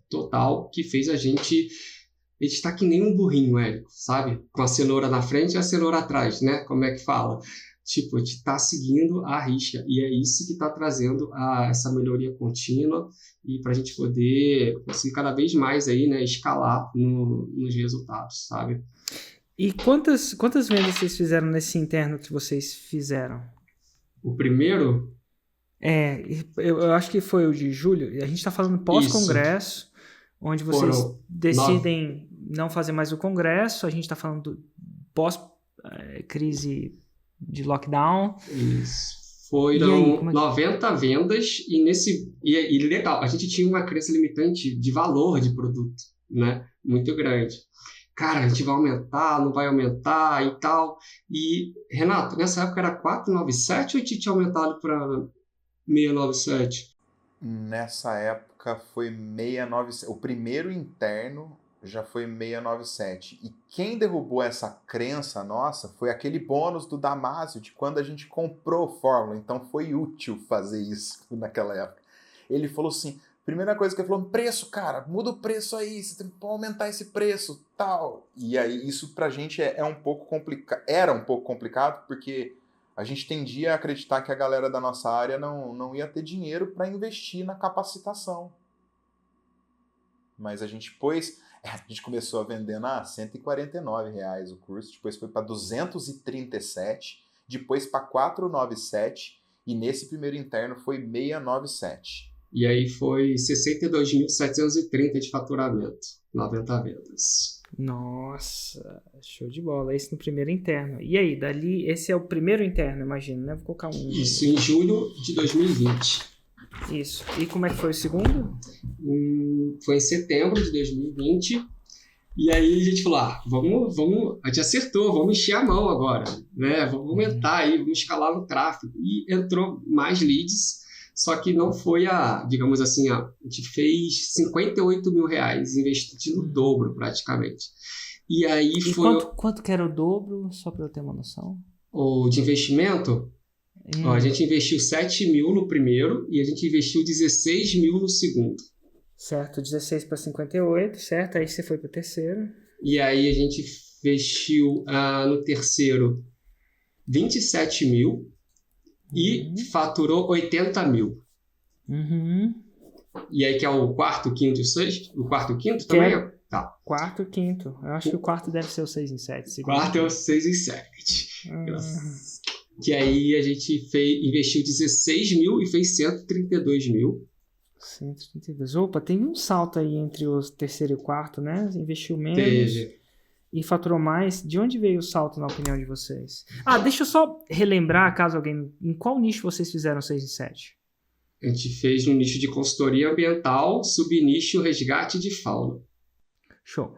total, que fez a gente tá que nem um burrinho, Érico, sabe? Com a cenoura na frente e a cenoura atrás, né? Como é que fala? Tipo, a gente tá seguindo a risca. E é isso que tá trazendo essa melhoria contínua e pra gente poder conseguir cada vez mais aí, né? Escalar nos resultados, sabe? E quantas vendas vocês fizeram nesse interno que vocês fizeram? O primeiro? Eu acho que foi o de julho. A gente tá falando pós-congresso, onde vocês decidem não fazer mais o congresso. A gente tá falando pós-crise de lockdown. Isso. Foram 90 vendas e legal, a gente tinha uma crença limitante de valor de produto, né? Muito grande. Cara, a gente vai aumentar, não vai aumentar e tal. E, Renato, nessa época era 497 ou a gente tinha aumentado para 697? Nessa época foi 697. O primeiro interno já foi 697. E quem derrubou essa crença nossa foi aquele bônus do Damásio de quando a gente comprou Fórmula. Então foi útil fazer isso naquela época. Ele falou assim, primeira coisa que ele falou, preço, cara, muda o preço aí, você tem que aumentar esse preço, tal. E aí isso pra gente era um pouco complicado, porque a gente tendia a acreditar que a galera da nossa área não ia ter dinheiro para investir na capacitação. Mas a gente começou a vendendo a R$149 o curso, depois foi para 237, depois para 497 e nesse primeiro interno foi 697. E aí foi 62.730 de faturamento, 90 vendas. Nossa, show de bola. Esse no primeiro interno. E aí, dali, esse é o primeiro interno, imagino, né? Vou colocar um... Isso, em julho de 2020. Isso. E como é que foi o segundo? Foi em setembro de 2020. E aí a gente falou, vamos, a gente acertou, vamos encher a mão agora, né? Vamos aumentar aí, vamos escalar no tráfego. E entrou mais leads, só que não foi digamos assim, a gente fez R$58 mil, investindo o dobro praticamente. E aí quanto que era o dobro, só para eu ter uma noção? O de investimento? Ó, a gente investiu 7 mil no primeiro e a gente investiu 16 mil no segundo. Certo, 16 para 58, certo? Aí você foi para o terceiro. E aí a gente investiu no terceiro 27 mil e faturou 80 mil. E aí que é o quarto, quinto e sexto? O quarto e quinto também? Tá. Quarto e quinto. Eu acho que o quarto deve ser o 6 em 7. O quarto é o 6 em 7. Que aí a gente investiu 16 mil e fez 132 mil. 132. Opa, tem um salto aí entre o terceiro e o quarto, né? Investiu menos e faturou mais. De onde veio o salto, na opinião de vocês? Deixa eu só relembrar, caso alguém... Em qual nicho vocês fizeram 6 em 7? A gente fez no nicho de consultoria ambiental, subnicho resgate de fauna. Show.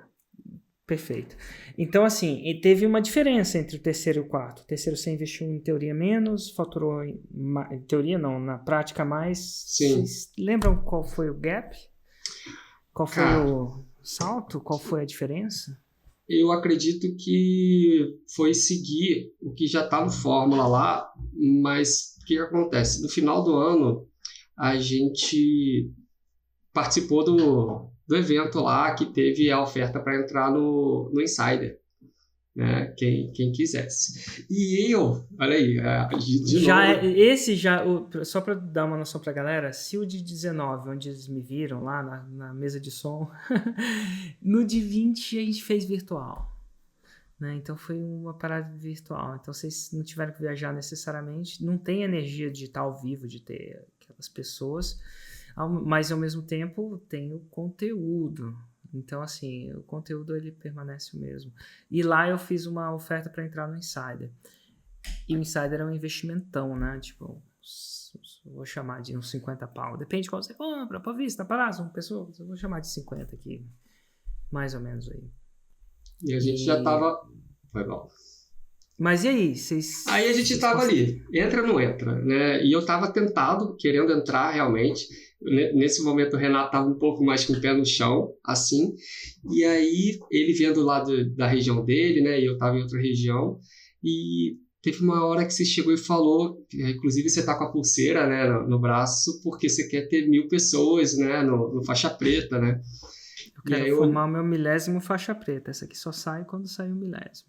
Perfeito. Então, assim, teve uma diferença entre o terceiro e o quarto. O terceiro você investiu em teoria menos, faturou em teoria não, na prática mais. Sim. Vocês lembram qual foi o gap? Qual foi o salto? Qual foi a diferença? eu acredito que foi seguir o que já está no Fórmula lá, mas o que acontece? No final do ano, a gente participou do evento lá que teve a oferta para entrar no Insider, né? Quem quisesse. E eu, olha aí, de novo... Só para dar uma noção para a galera, se o de 19, onde eles me viram lá na mesa de som, no de 20 a gente fez virtual. Né? Então foi uma parada virtual. Então vocês não tiveram que viajar necessariamente, não tem energia digital ao vivo de ter aquelas pessoas, mas ao mesmo tempo tem o conteúdo. Então assim, o conteúdo ele permanece o mesmo. E lá eu fiz uma oferta para entrar no Insider. E o Insider é um investimentão, né? Tipo, vou chamar de uns 50 pau. Depende de qual você compra, para vista, para uma pessoa, eu vou chamar de 50 aqui. Mais ou menos aí. E a gente já tava... Foi bom. Mas e aí? Aí a gente tava ali, entra ou não entra, né? E eu tava tentado, querendo entrar realmente. Nesse momento o Renato tava um pouco mais com o pé no chão, assim. E aí ele vendo lá da região dele, né? E eu tava em outra região. E teve uma hora que você chegou e falou, inclusive você tá com a pulseira, né, no braço, porque você quer ter 1000 pessoas, né, no faixa preta, né? Eu quero formar o meu 1000º faixa preta. Essa aqui só sai quando sair o 1000º.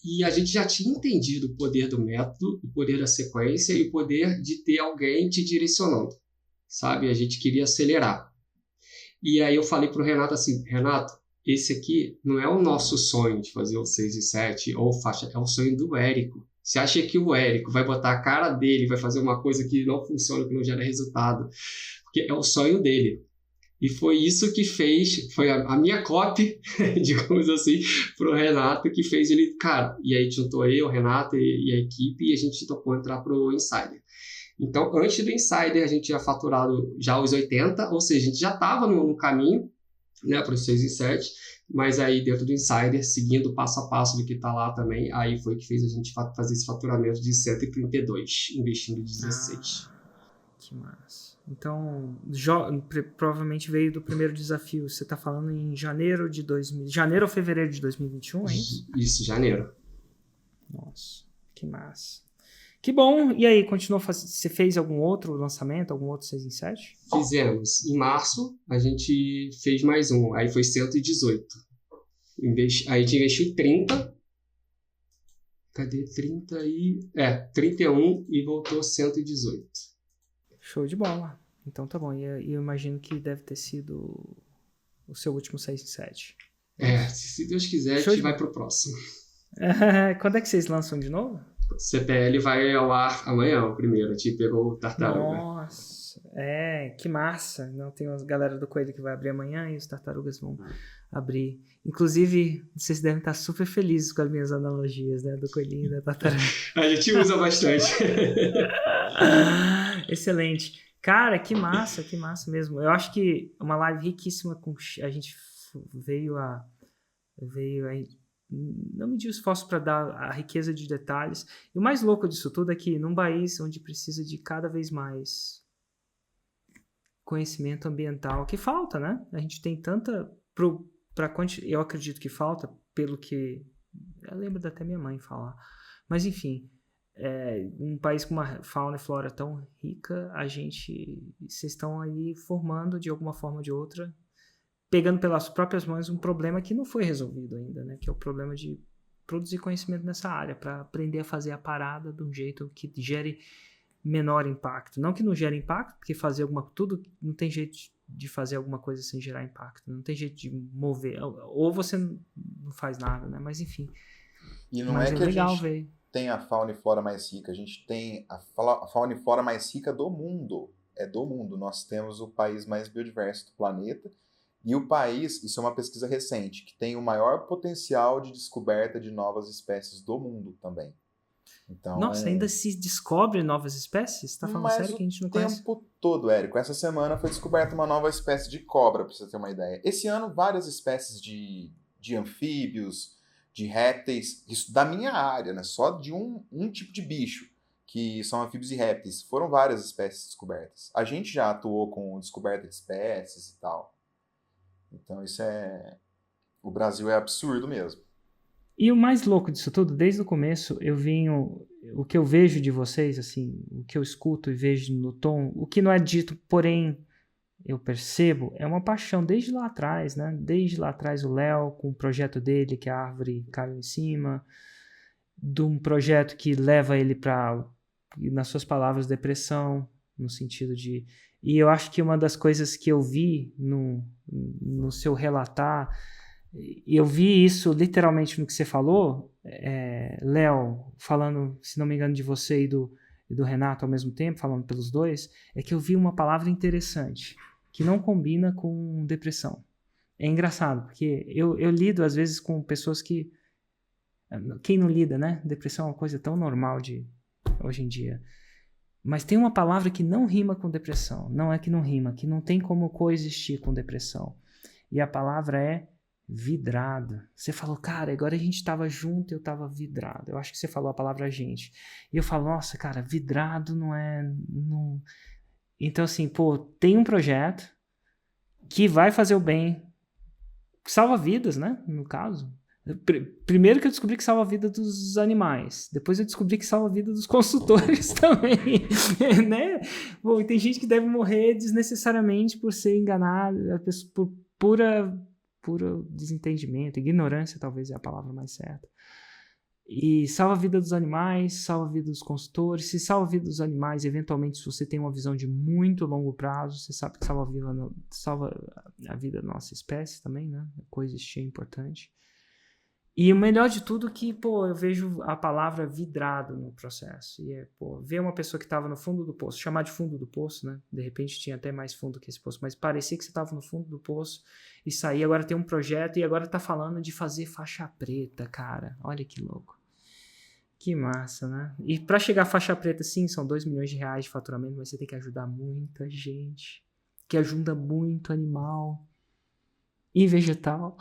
E a gente já tinha entendido o poder do método, o poder da sequência e o poder de ter alguém te direcionando, sabe? A gente queria acelerar. E aí eu falei pro Renato assim, Renato, esse aqui não é o nosso sonho de fazer o 6 e 7 ou faixa, é o sonho do Érico. Você acha que o Érico vai botar a cara dele, vai fazer uma coisa que não funciona, que não gera resultado? Porque é o sonho dele. E foi isso que fez, foi a minha copy, digamos assim, pro Renato, que fez ele, cara, e aí juntou eu, o Renato e a equipe, e a gente topou entrar pro Insider. Então, antes do Insider, a gente tinha faturado já os 80, ou seja, a gente já estava no caminho, né, para os 6 e 7, mas aí dentro do Insider, seguindo passo a passo do que está lá também, aí foi que fez a gente fazer esse faturamento de 132, investindo 16. Que massa. Então, provavelmente veio do primeiro desafio. Você está falando em janeiro ou fevereiro de 2021, é isso? Isso, janeiro. Nossa, que massa. Que bom. E aí, continuou fazendo? Você fez algum outro lançamento, algum outro 6 em 7? Fizemos. Em março, a gente fez mais um. Aí foi 118. Aí a gente investiu 30. Cadê 30 aí? 31 e voltou 118. Show de bola. Então tá bom. E eu imagino que deve ter sido o seu último 6 em 7. Se Deus quiser, a gente vai pro próximo. Quando é que vocês lançam de novo? CPL vai ao ar amanhã, o primeiro. A gente pegou o Tartaruga. Nossa, que massa. Não, tem uma galera do Coelho que vai abrir amanhã e os Tartarugas vão abrir. Inclusive, vocês devem estar super felizes com as minhas analogias, né? Do Coelhinho e da Tartaruga. A gente usa bastante. Excelente. Cara, que massa mesmo. Eu acho que uma live riquíssima a gente veio a não medir esforço para dar a riqueza de detalhes. E o mais louco disso tudo é que num país onde precisa de cada vez mais conhecimento ambiental, que falta, né? A gente tem tanta... eu acredito que falta, pelo que... Eu lembro até minha mãe falar. Mas, enfim, um país com uma fauna e flora tão rica, vocês estão aí formando, de alguma forma ou de outra, pegando pelas próprias mãos um problema que não foi resolvido ainda, né? Que é o problema de produzir conhecimento nessa área, para aprender a fazer a parada de um jeito que gere menor impacto. Não que não gere impacto, porque tudo não tem jeito de fazer alguma coisa sem gerar impacto. Não tem jeito de mover. Ou você não faz nada, né? Mas enfim. E não é que legal, a gente tem a fauna e flora mais rica, a gente tem a fauna e flora mais rica do mundo. É do mundo. Nós temos o país mais biodiverso do planeta. E o país, isso é uma pesquisa recente, que tem o maior potencial de descoberta de novas espécies do mundo também. Então, nossa, ainda se descobre novas espécies? Você tá falando sério que a gente não conhece? o tempo todo, Érico. Essa semana foi descoberta uma nova espécie de cobra, para você ter uma ideia. Esse ano, várias espécies de anfíbios, de répteis, isso da minha área, né? Só de um tipo de bicho, que são anfíbios e répteis. Foram várias espécies descobertas. A gente já atuou com descoberta de espécies e tal. Então o Brasil é absurdo mesmo. E o mais louco disso tudo, desde o começo, o que eu vejo de vocês, assim, o que eu escuto e vejo no tom, o que não é dito, porém eu percebo, é uma paixão desde lá atrás, né? Desde lá atrás o Léo, com o projeto dele, que a árvore caiu em cima, de um projeto que leva ele para, nas suas palavras, depressão, no sentido de... E eu acho que uma das coisas que eu vi no seu relatar, e eu vi isso literalmente no que você falou, Léo, falando, se não me engano, de você e do Renato ao mesmo tempo, falando pelos dois, é que eu vi uma palavra interessante, que não combina com depressão. É engraçado, porque eu lido às vezes com pessoas que... Quem não lida, né? Depressão é uma coisa tão normal de hoje em dia. Mas tem uma palavra que não rima com depressão. Não é que não rima, que não tem como coexistir com depressão. E a palavra é vidrado. Você falou, cara, agora a gente tava junto e eu tava vidrado. Eu acho que você falou a palavra gente. E eu falo, nossa, cara, vidrado não é... Não... Então, assim, pô, tem um projeto que vai fazer o bem, salva vidas, né? No caso. Primeiro que eu descobri que salva a vida dos animais. Depois eu descobri que salva a vida dos consultores também. Né? Bom, tem gente que deve morrer desnecessariamente por ser enganada, por puro desentendimento. Ignorância talvez é a palavra mais certa. E salva a vida dos animais, salva a vida dos consultores. Se salva a vida dos animais, eventualmente, se você tem uma visão de muito longo prazo, você sabe que salva a vida da nossa espécie também, né? Coexistir é importante. E o melhor de tudo é que, pô, eu vejo a palavra vidrado no processo. E ver uma pessoa que estava no fundo do poço, chamar de fundo do poço, né? De repente tinha até mais fundo que esse poço, mas parecia que você estava no fundo do poço e sair. Agora tem um projeto e agora tá falando de fazer faixa preta, cara. Olha que louco. Que massa, né? E para chegar à faixa preta, sim, são 2 milhões de reais de faturamento, mas você tem que ajudar muita gente, que ajuda muito animal e vegetal.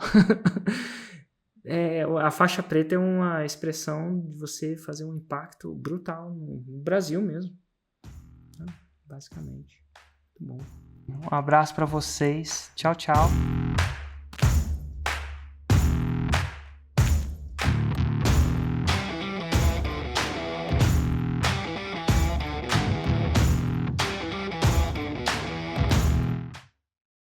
A faixa preta é uma expressão de você fazer um impacto brutal no Brasil mesmo, né? Basicamente. Muito bom. Um abraço para vocês. Tchau, tchau.